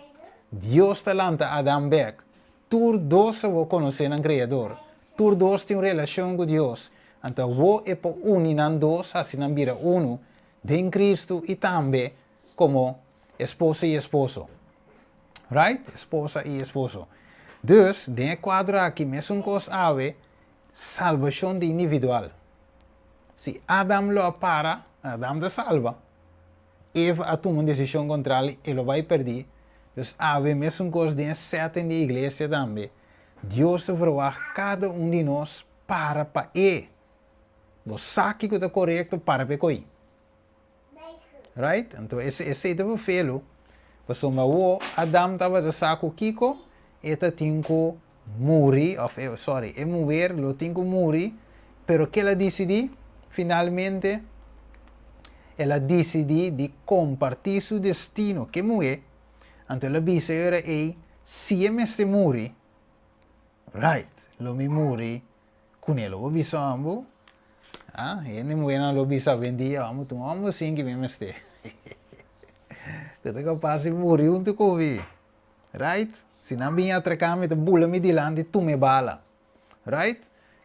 Deus está lá, Adam Beck. Tur dois vou conhecer o Criador. Tur dois tem uma relação com Deus. Então, vou é para unir dois, assim não vira uno, de Cristo e também como esposa e esposo. Right? Esposa e esposo. Dus, de quadro aqui, mesmo coisa ave, salvação de individual. Se Adam lo para, Adam te salva. Eva tomou uma decisão contrária, ele vai perder. Então, há mesmo coisas de certa na igreja também. Deus te verwacht cada de nós para ele. Você sabe que é correto para ele. Right? Então, esse é o felo. Porque o Adam estava de saco Kiko, ele tinha que morrer, morrer, ele tinha que morrer, pero que ela decidiu, finalmente, ela decidiu de compartilhar seu destino, que morrer. Então, ela disse, se eu estou morrer, right, eu me morrer com ele, eu disse, ele morrer na lobisa vendia, vamos sim que me estou. Kita capaz de morrer junto com ele, right? Se não vinha atracar me bula me dilante tu me bala, right?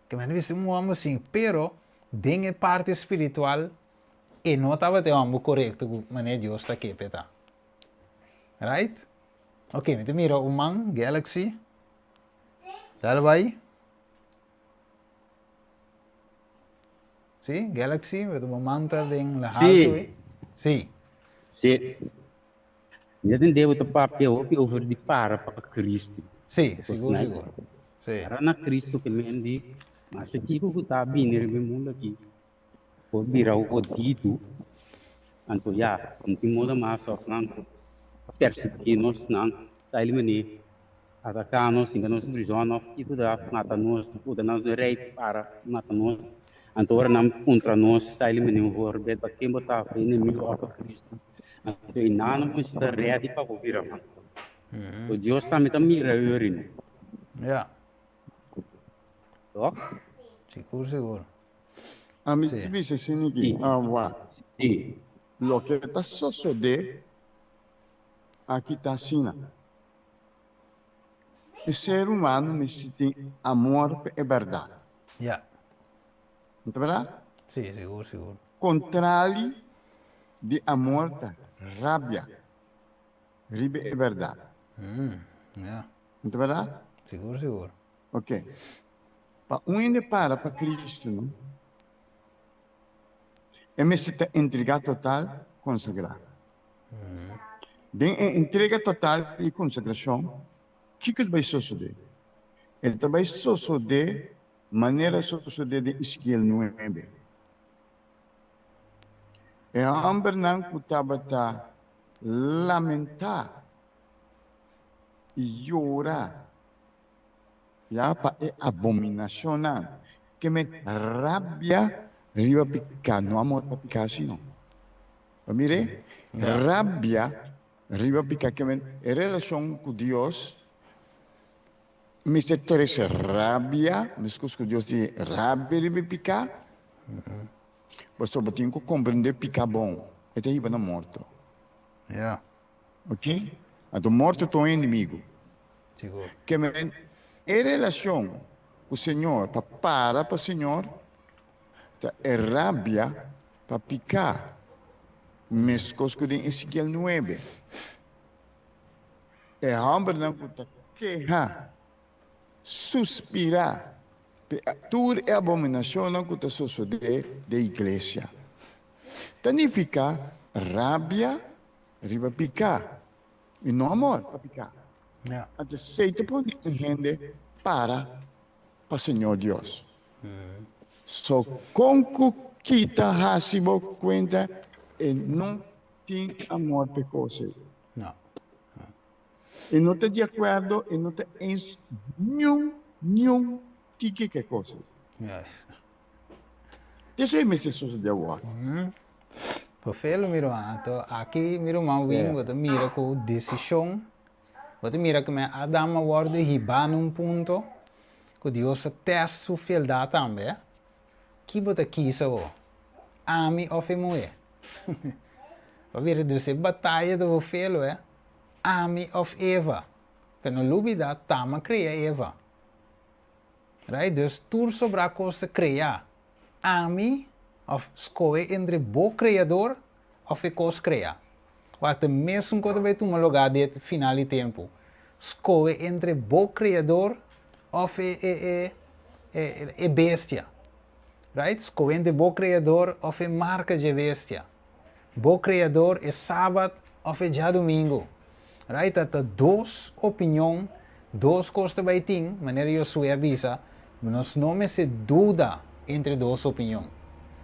Que me disse vamos assim, pero dengue parte espiritual e não estava te amo correto com maneira Deus está aqui peta, right? Ok, me te mira o man Galaxy, dale vai? Sim, Galaxy, me tu manta den la alto, sim.
Sim. Eu devo ter papel que over de para Cristo.
Sim, seguro. Sim.
Para na Cristo que me andi, mas aqui que está bem, ele me muda aqui. Por virar o dito, anto já, continuo da massa, não, perseguir-nos, não, está eliminado. Atacar-nos, enganar-nos, prisão-nos, que tudo dá, mata-nos, tudo nós de rei para matar-nos. Anto ora não contra nós, está eliminado, por ver para quem botar o inimigo a Cristo. Anto inano mo está ready para ouvir a mão. O Deus também mira urin.
Yeah.
Tó?
Seguro.
A mim dice assim que
Sim.
lo que está sucedendo aqui está assim. O ser humano necessita amor e verdade.
Yeah.
Não é verdade?
Sim, seguro.
Contrário de amor, rabia, riba é verdade.
Yeah.
Não é verdade?
Seguro.
Ok. Para indo para Cristo, não? É necessário entregar total, consagrar. De entrega total e consagração, o que vai suceder? Ele vai suceder maneira suceder de Ezequiel 9. E a amber não estava a lamentar e chorar. Já para a abominação, que me rabia riba picar, não amor para picar assim, não. Mire, rabia riba picar, que me em relação com Deus, me se torna rabia, me escuso com Deus de rabia riba picar. Você tem que compreender picar bom. Até aí vai na morte.
Yeah.
Ok? A morte é teu inimigo.
Seguro.
Que em relação com o Senhor, para o Senhor, é rabia para picar. Mas coisa de Ezequiel 9. É hambre não puta quejar, suspirar. Tudo é abominação não que sucede da igreja. Significa rabia, riba picar. E não amor para picar.
Yeah.
Até aceita por gente para o Senhor Deus. Só com que quita rasibo conta e não tem amor para coisa.
Não.
E não está de acordo e não está em nenhum tipo de coisa.
Yes.
Isso é mesmo de agora.
Perfeito, miro anto. Aqui miro mau wing, você mira com decisão. Você mira que Adam agora riba num ponto que Deus testa sua fialdade também. Que você quis o ami ou mulher. Para ver dessa batalha do filho é ami of Eva. Para não olvidar, Tama cria Eva. Right? Dus tudo sobre a coisa criar. Ami of escolhe entre o criador ou a coisa criar. Wat mesmo quando vai tomar lugar de final de tempo. Escolhe entre o criador ou a bestia. right? Escolhendo o criador of a marca de bestia. O criador é sábado of é já domingo. Right? Dat duas opiniões, duas coisas vai ter, maneira eu sou avisa, mas não se dúvida entre duas opiniões.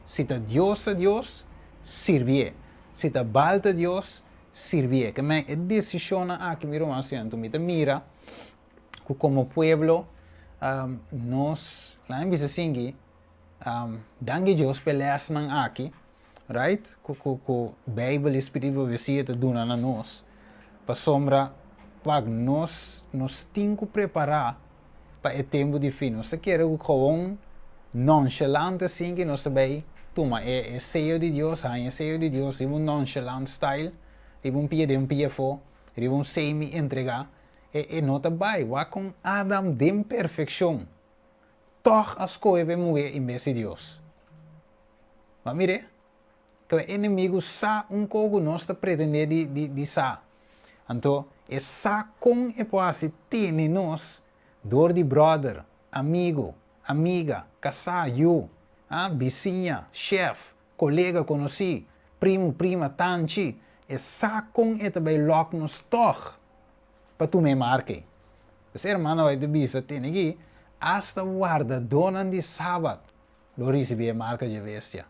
Se está Deus, sirve. Se está balta Deus, sirve. Que me decisão aqui, meu irmão, então me mira, que como pueblo, nós, lá em Bisasingi, dangue Deus peleas nang aqui, right? Que Bíblia Espírito visita duna na nós. Para sombra, nós temos que preparar para o tempo de fim. Nós queremos gewoon nonchalant assim que nós também toma é sello de Deus, é sello de Deus, é nonchalant style, é pie fo, é semi entregar, e não também, com Adam de imperfeição, toch as coisas vão mover em vez de Deus. Mas mire, que o inimigo sa pouco nós pretende de sa. Então, essa com é pode ter nós dor de brother, amigo, amiga, casado, vizinha, chefe, colega conheci, primo, prima, tanti. Essa com é também logo nos toch para tu me marque. Os irmãos aí de bisa tem aqui, hasta guarda dona de sábado, lo receber marca de bestia.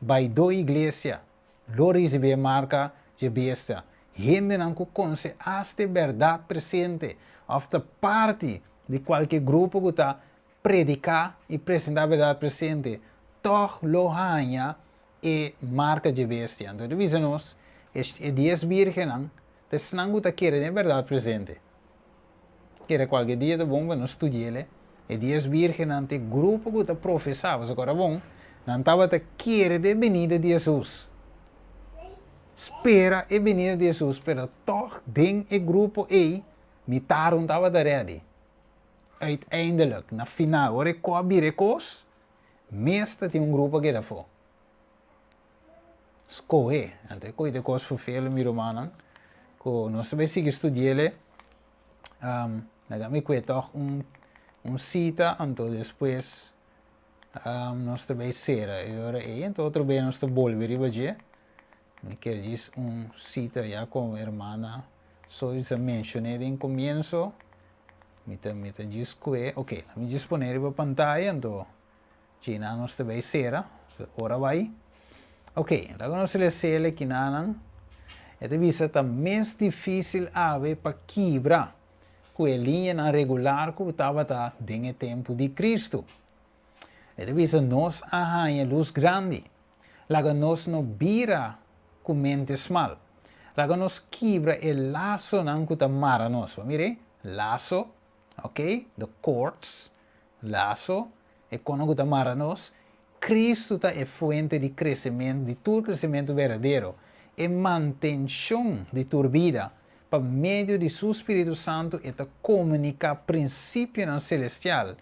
Vai do igreja, lo receber marca de bestia. Gente não conhece esta verdade presente, of the parte de qualquer grupo que está predicar e apresentar a verdade presente, toch lo ganha e marca de bestia. Então, dizemos, é 10 virgens, que não está querendo a verdade presente. Quer qualquer dia de bom para nós estudar, é 10 virgens, que grupo que está professava, agora bom, não estava querendo a venida de Jesus. Espera a venida de Jesus, pero toch den o grupo aí, mitaram estava ready. Uiteindelijk, na final, hoor ik birekos, meestal tem grupo que daarvoor. Escolhe, até coi de coisas vervelend, meu irmão, que nós também seguimos estudando, me cuesta toch cita, então depois nós também será, e agora então outro bem nós também volver e me quer dizer cita já com a irmã, só isso mencionei em começo, me diz que ok, me disponível para pantalla, então China nós também será, ora vai, ok, logo nós le sele que nanan, é de vista tá mais difícil a ver para quebrar com a linha na regular que estava tá dentro tempo de Cristo. É de vista nós arranha luz grande, logo nós não vira com mentes mal. Logo nós quebra o laço não que tá mara nós. Mire, laço, ok? The cords, laço, e quando que tá mara nós, Cristo tá é fonte de crescimento, de todo crescimento verdadeiro, e manutenção de tua vida, por meio de seu Espírito Santo, e tá comunicar princípio não celestial,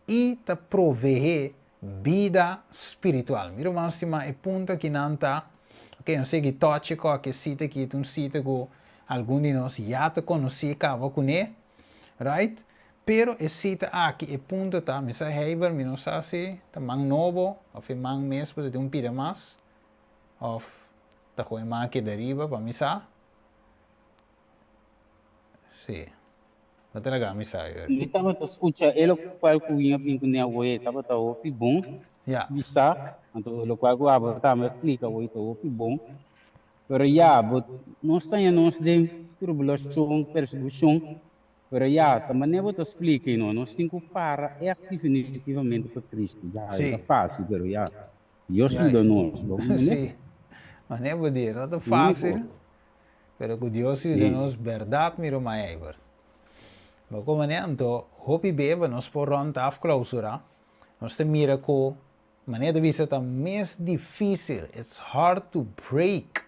e tá prover vida espiritual. Mira, irmãos, é ponto que não tá. Ok, não sei que toque qualquer cita que é um cita que algum de nós já te conheci, acaba com ele, right? Pero a cita aqui é ponto tá, me sa heiber, me não sabe se tá mang novo, ou é mang mês para ter pida mais, ou tá com mang que deriva para me sa. Sim. Não talaga me sa.
Estava a escutar ele qual que vinha vindo na rua, estava a ouvir bom.
Yeah.
Bisa, então lo qual que aba tá me explica o itu ouvir bom. Pero ya, but nós temos de tribulação, perseguição. Pero ya, também vou te explicar, não, nós temos que parar definitivamente para Cristo. Já é fácil, pero ya, Deus ajuda nós.
Sim. Mas nem vou dizer, não é fácil. Pero que Deus ajuda nós, verdade, meu irmão. Mas como é, então, hopi beba, nós por ronda afklausura, nós temos miracle. Maneira de vista está mais difícil. It's hard to break.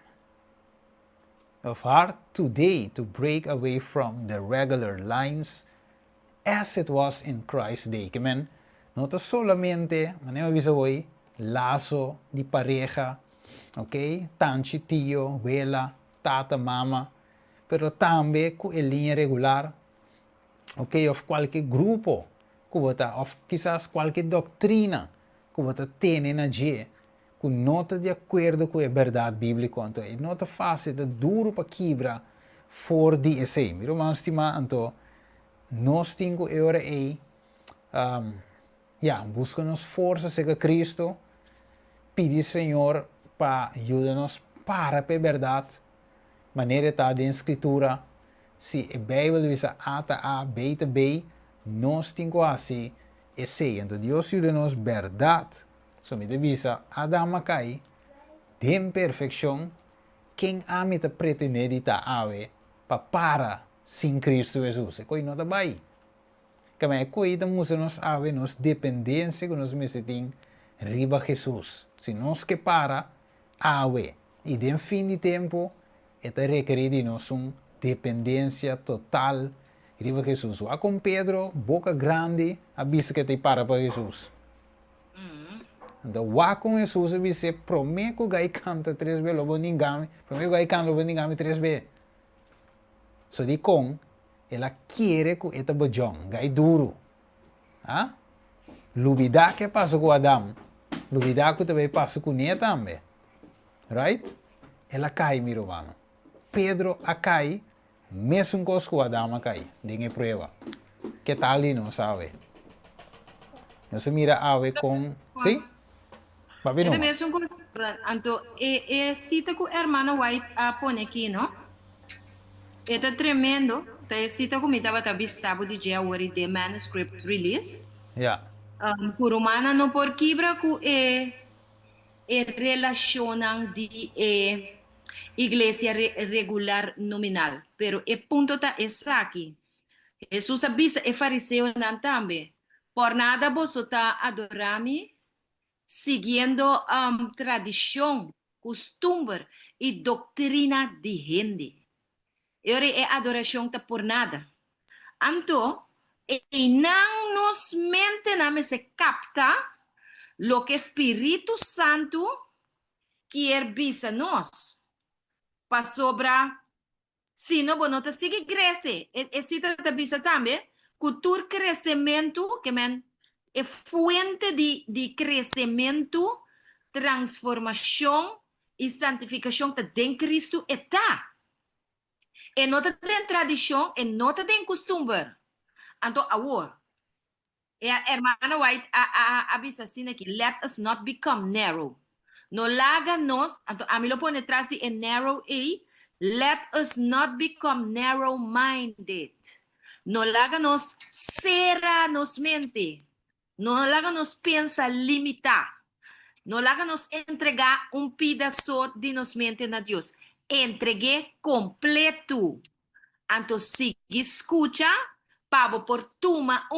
It's hard today to break away from the regular lines as it was in Christ's day. Amen? Não está solamente, maneira de vista hoje, laço de pareja, ok? Tanchi, tio, abuela, tata, mama, pero também com a linha regular, ok? Of qualquer grupo, ou quizás qualquer doutrina, que você tem na dia, que não está de acordo com a verdade bíblica, então, e não está fácil, é duro para quebrar fora de esse. Miro, mas estima, então, nós temos agora aí, busca-nos força, seja Cristo, pedir Senhor para ajudar-nos para a verdade, maneira está da escritura, se a Bíblia diz A, B, B, nós temos assim, esse, então Deus ajuda-nos verdade, so me devisa Adão cai, de perfeição, quem a me pretende editar ave, para sem Cristo Jesus, e coi não está bem. Kami coi estamos nos ave, nos dependência que nos mesetim, riba Jesus, se nós que para, ave, e de fim de tempo, está requerir de nós dependência total, riba Jesus. Wa com Pedro, boca grande, avisa que te para Jesus. Então, wa com Jesus, avisa, promete que gai canta 3 vezes, lobo ninguém, promete que gai canta lobo ninguém 3 vezes. So di com, ela quer que eta bojong, gai duro. Ah? Lubida que passa com Adão, lubida que também passa com Nia também. Right? Ela cai, meu irmão. Pedro a cai, mesmo coisa que Adão a cai. Dingue prova. Que tal ali não sabe? Você mira a ave com... Sim? Papi
Ito
não?
mesmo ko, anto, cita ko hermano White pone aqui, no? Ito tremendo. Tayo cita ko mitaba tabi sabo di January de manuscript release.
Yeah.
Kurumana no por kibra ko relacionan di iglesia regular nominal. Pero punto ta aquí. Jesús avisa fariseo nan tambe. Por nada vos está adorami siguiendo tradición, costumbre y doctrina de gente. Ahora es adoración ta por nada. Anto, não nos mente name se capta lo que Espíritu Santo quiere visa nos. Pa sobra, si no, bueno, te sigue crece. Cita te visa también, cultura crecimiento, que es fuente de crecimiento, transformación y santificación de Cristo está. E não tem tradição, e não tem costume. Então, agora, a hermana White avisa assim aqui, let us not become narrow. No laga nos, então, a mim lo pone atrás de narrow e, let us not become narrow-minded. No laga nos cerra nos mente. No laga nos pensa limitar. No laga nos entregar pedaço de nos mente na Deus. Entregué completo. Então, se escuta, para por tomar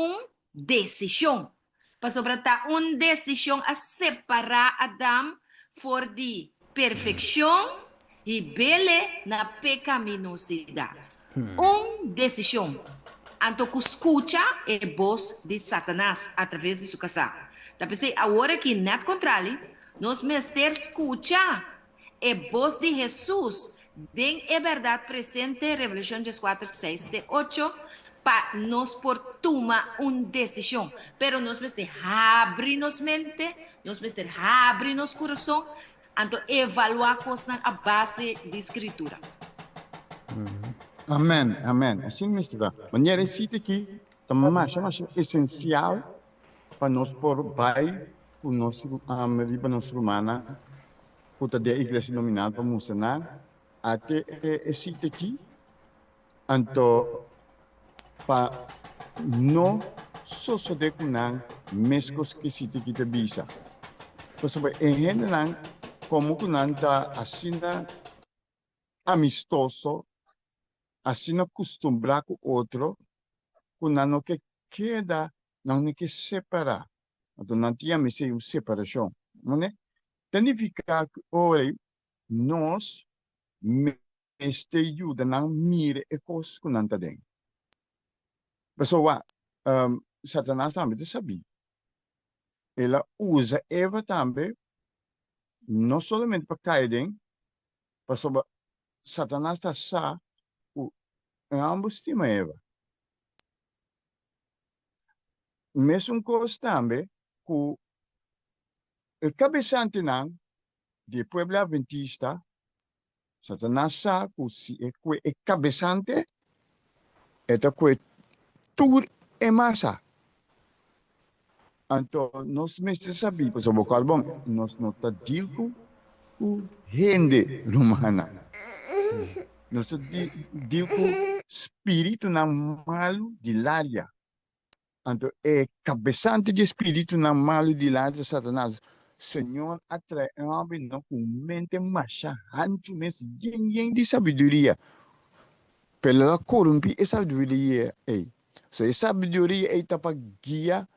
decisão. Para sobretar decisão a separar Adão for de perfeição e bele na pecaminosidade. Decisão. Então, que escuta é voz de Satanás através de sua casa. Então, agora que net contrário, nós mestre escuta é voz de Jesus, den é verdade presente, Revelação 4, 6, 8, para nós por tomar decisão. Pero nós mestre abre nos mente, nós mestre abre nos coração, então evaluar coisas a base de escritura.
Amém, amém. Assim mesmo. Maneira esse aqui, também mais essencial para nós por bai, o nosso riba nosso romana, puta da igreja nominal para funcionar, até esse aqui, então para não só de kunang mescos que se te quita bisa. Pues en general, como kunang da assina amistoso, assina acostumbrar com outro, kunang no que queda, não que separar. Então não tinha me ser uma separação, não é? Significa que ora nós este ajuda não mire e coisas que não está dentro. Pessoal, Satanás também sabia. Ela usa Eva também, não somente para cair dentro, pessoal, Satanás está só em ambos estima Eva. Mesmo coisa também, que el cabezante de Puebla Adventista, Satanás sa si el cabezante, eta kwe tur e masa. Anto nos mestre sabi po sa bokarbon, nos nota dilku ku hende lumana. Nos dilku spirito na malo di laria. Anto cabezante de espírito na malo de laria Satanás. Senhor, atrai homem não com mente macha, antes mesmo de sabedoria. Pela corrompi e sabedoria ei. So e sabedoria ei tapa guia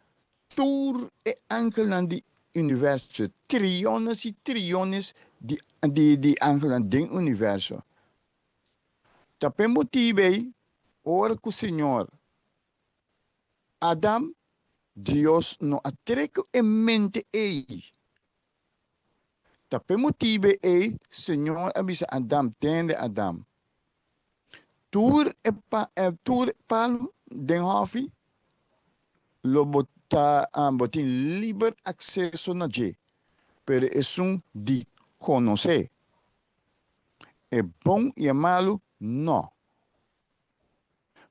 tur e anche nandi universo. Trilhões e trilhões de anche nandi universo. Tape motive ora com o Senhor. Adam, Deus não atreco em mente ei. Tape motive ei, Senhor avisa Adam, tende Adam. Tur palo den hofi lo botin liber accesso na je, pero es de conocer. É bom e malo? Não.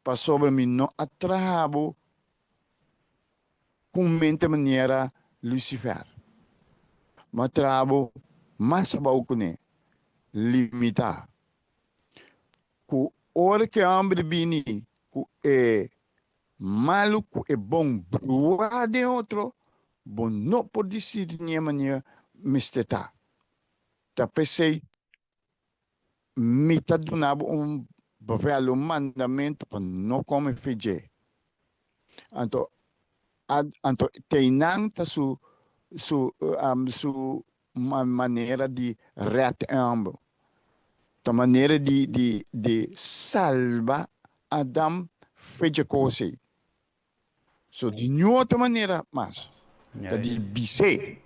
Para sobre mim não atrabo com mente maneira Lucifer. Mas trabo mais abaixo com limitar. Com hora que hambre bini, com malo, com bom bruar de outro, bom não pode dizer de nenhuma maneira misteta. Tá pensei, metade do nabo bavelo mandamento para não comer feijão. Anto teinang ta su maneira de reação, ta maneira de salva Adam fez coisa. So de outra maneira mas ta de bise.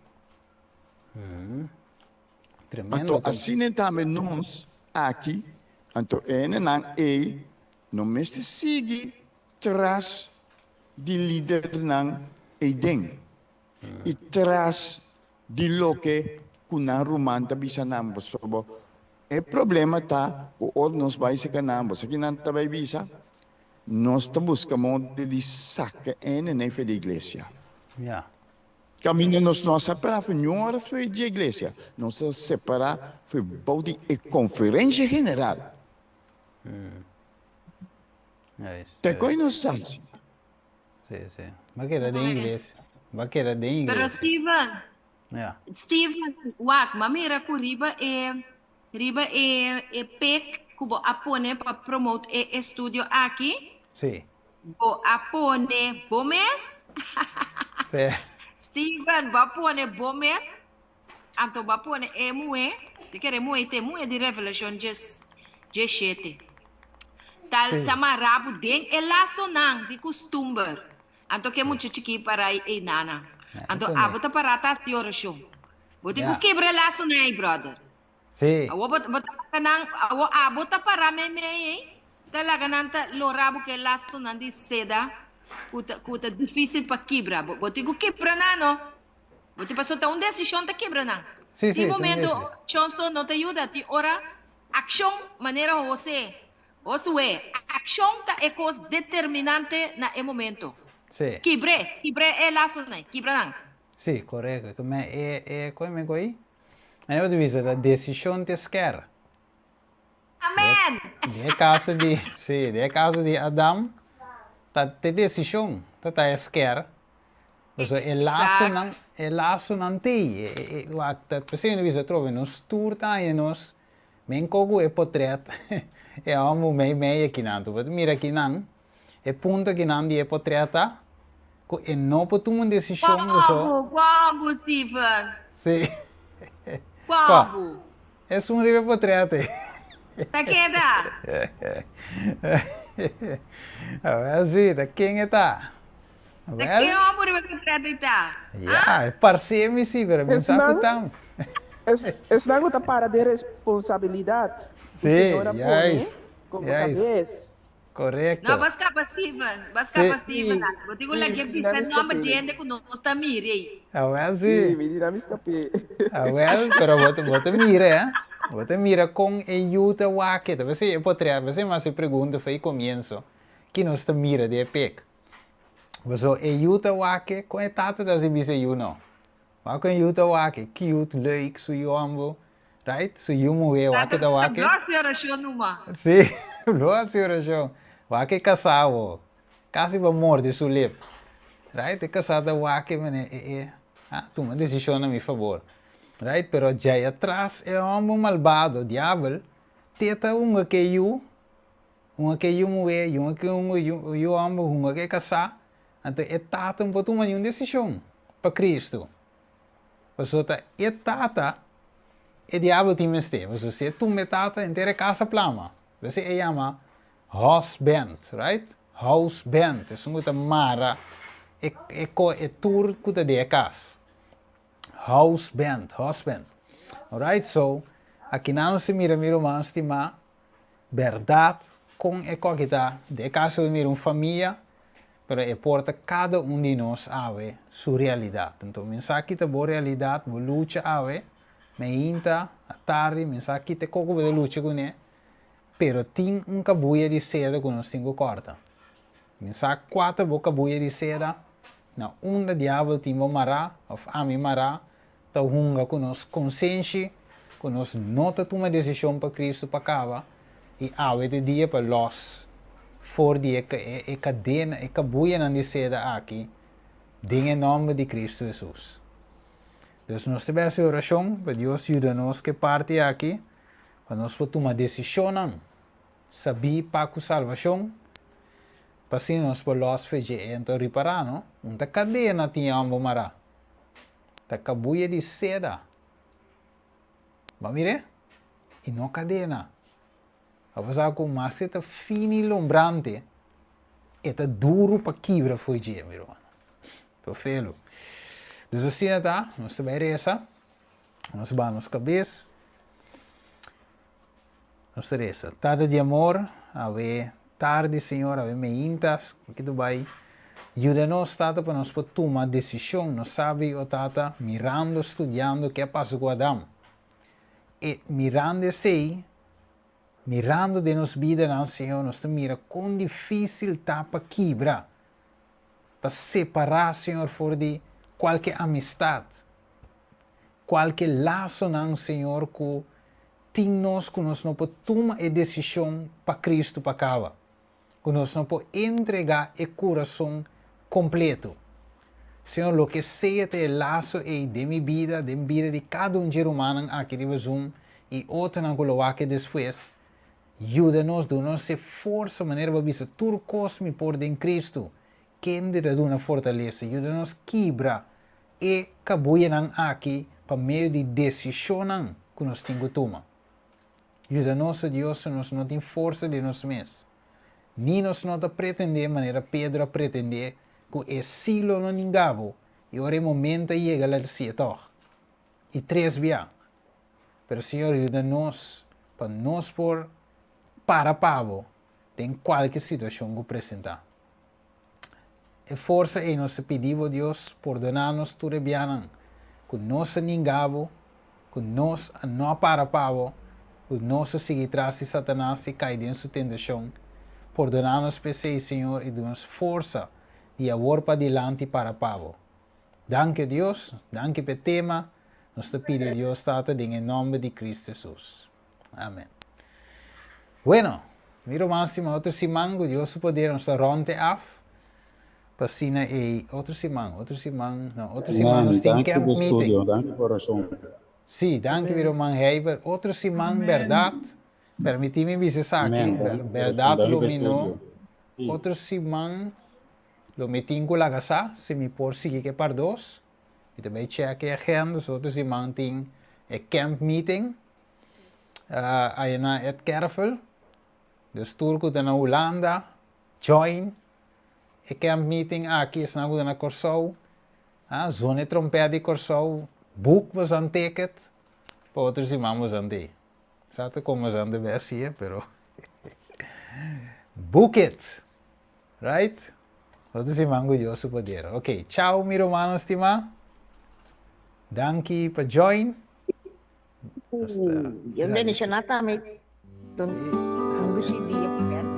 Anto assim também nós aqui, anto nang no mestre sigue tras de líder ng Eden. E tras de lo que kuna rumanta bisa nambo. So, problema ta, o nos vai se canambo. Sa kinanta vai bisa, nos ta buscamos de saca na fe de iglesia.
Yeah.
Caminho nos separar, foi senhora foi de igreja. Nos separar, foi body e conferência general. Te conhecemos.
Sim. Mas que era de inglês.
Pero Steven,
Yeah.
Steven, wak, mamira ku riba e pek kubo apone para promote e studio aqui.
Sim.
Bo apone bomes.
Sim.
Steven, bapone bomet. Anto bapone emue. Te quer emue de Revelation just 7. Tal tamarabu den elaso nang di costumber. Anto que muito chiqui para e nana. Anto abota parata si orasyon. Boti ko quebra laso na brother.
Sim.
Awo bota kanang awo abota para me. Talaga nanta lorabu que laso nandi seda. Kuta difícil para quebrar. Boti ko quebra na no. Boti passou ta decisão ta quebra na.
Sim,
Di momento chonso não te ajuda ti ora action maneira você. Osue, action ta é coisa determinante na momento.
Sim.
Quebre é laço, né? Quebra não.
Sim, correto. Mas como é que é? Mas eu digo, a decisão te quer.
Amém.
De caso de Adam, tá te decisão, tá esquer. Então, é laço não tem. O acta, pessoa não visa trove nos turta e nos, men kogo é portret. É amo meio aqui não, tu mira aqui não. É ponto que não é portreta. E não pode tomar decisão.
Quando, Steven?
Sim.
Quando?
É só um portreta.
Tá queda?
É assim, da quem é tá?
Da quem é o portreta tá?
É parceiro, sim, para pensar que tá.
Es algo para de responsabilidade.
Sim,
com cabeça.
Correcto.
No, vas capa Steven. Vas
Sí.
capa Steven.
Sí,
Vou digo
sí,
lá que
mi
pisa
dinamismo
nome
escapé.
gente que não está mire.
Ah, well,
Sí,
sí.
mi dinamismo escapé.
Ah, well, pero você mira, ¿eh? Você mira com ajuda wake. A veces eu poderia, a veces mais se pergunta, foi começo, que nós te mira de pek. Você ajuda wake, com a tata das ibis you não. Maar com ajuda wake, cute, leuk, so you ambo, right? So you moe wake da wake.
Nossa senhora, show numa.
Sim, boa senhora João. Wake casado, quase vai morder sua lip. Right? É casado wake, mane, toma uma decisão a meu favor. Right? Pero já atrás é um homem malvado, diabo. Teta uma que eu moe, uma que eu amo, uma que casar. Então é tata para tomar uma decisão para Cristo. Pasota é tata, é diabo que me este. Você se tu me tata inteira casa plama. Você é chama husband, right? Husband, é uma mara, é tur que de casa. Husband. Alright, so aqui não se mira mais estima verdade com a coisa de casa de mira família, pero é porta cada de nós a ver sua realidade. Então, mensagem que boa realidade, boa luta a ver, me inta, a tarde, mensagem que coco de luta com ele, pero tem cabuia de seda que nós temos corta. Mensagem 4 boa cabuia de seda, na da diabo tem mará, ou a mim mará, tá hunga com nós consciência, com nós nota uma decisão para Cristo para cava, e a ver de dia para los. Voor die cadena, cabuia na de seda aqui, em nome de Cristo Jesus. Dus nós temos essa oração, para Deus ajuda-nos que parte aqui, para nós poder tomar decisão, saber para a salvação, para assim nós podemos fazer então reparar, não? Uma cadena tinha um mará, a cabuia de seda, mas mire, e não cadena. Apesar que o macete fino e lombrante, é duro para quebrar foi dia, meu irmão. Tô feio. Dus assim tá, nós também reza, nós vamos cabeça, nós reza. Tarde de amor, a ver tarde, Senhor, a ver meintas, que tu vai. Ajuda-nos, Tata, para nós poder tomar decisão, nós sabe, o Tata, mirando, estudando, o que passa com Adão. E mirando sei, mirando de nos vida, não, Senhor, nós mira quão difícil está para quebrar, para separar, Senhor, for de qualquer amistade, qualquer laço, não, Senhor, que tem nós, que nós não podemos tomar a decisão para Cristo, para cá, que nós não podemos entregar o coração completo. Senhor, o que seja o laço é de minha vida, de cada ser humano aqui de Zoom, e outro não colocar depois. Ajuda-nos, dá-nos força, maneira para ver tudo que me por em Cristo, que ainda dá uma fortaleza. Ajuda-nos quebrar e cabuia aqui para meio de decisão que nós temos que tomar. Ajuda-nos, Deus, nós não temos força de nós mesmos. Nem nós não pretender, maneira Pedro pretender, que é silo não ningavo, e ora é momento de chegar ao céu. E 3 via. Pero, Senhor, ajuda-nos para nós por para pavo em qualquer situação que apresentar. E força é nós pedimos a Deus por donar-nos tudo bem, que nós ningavo, que nós não para pavo, que nós seguir atrás de Satanás e cair em sua tentação, por donar-nos PC, Senhor, e dar-nos força de agora para diante para pavo. Danke Deus, danke pelo tema, nós te pedimos a Deus, Tata, em nome de Cristo Jesus. Amém. Bueno, miro máximo outro semana, que Deus poder nos ronde af. Passina e outro semana nós temos camp meeting.
Danke coração.
Sim, danke miro man heiber. Outro semana, verdade. Permiti-me dizer aqui, verdade lumino. Outro semana, lo meeting com a casa, se me por seguir que par dos. E também check a agenda, outro semana tem camp meeting. Aí na Kervel. Dus turco na Holanda, join, e camp meeting aqui, se não na Corsou, zona trompete de Corsou, book was een ticket, para outros irmãos andei. Sabe como andei assim, pero book it. Right? Dat is mango Josu poder. Ok, ciao mi romano stima. Danki pa join.
Yung Indonesia nata may tunggu si dia.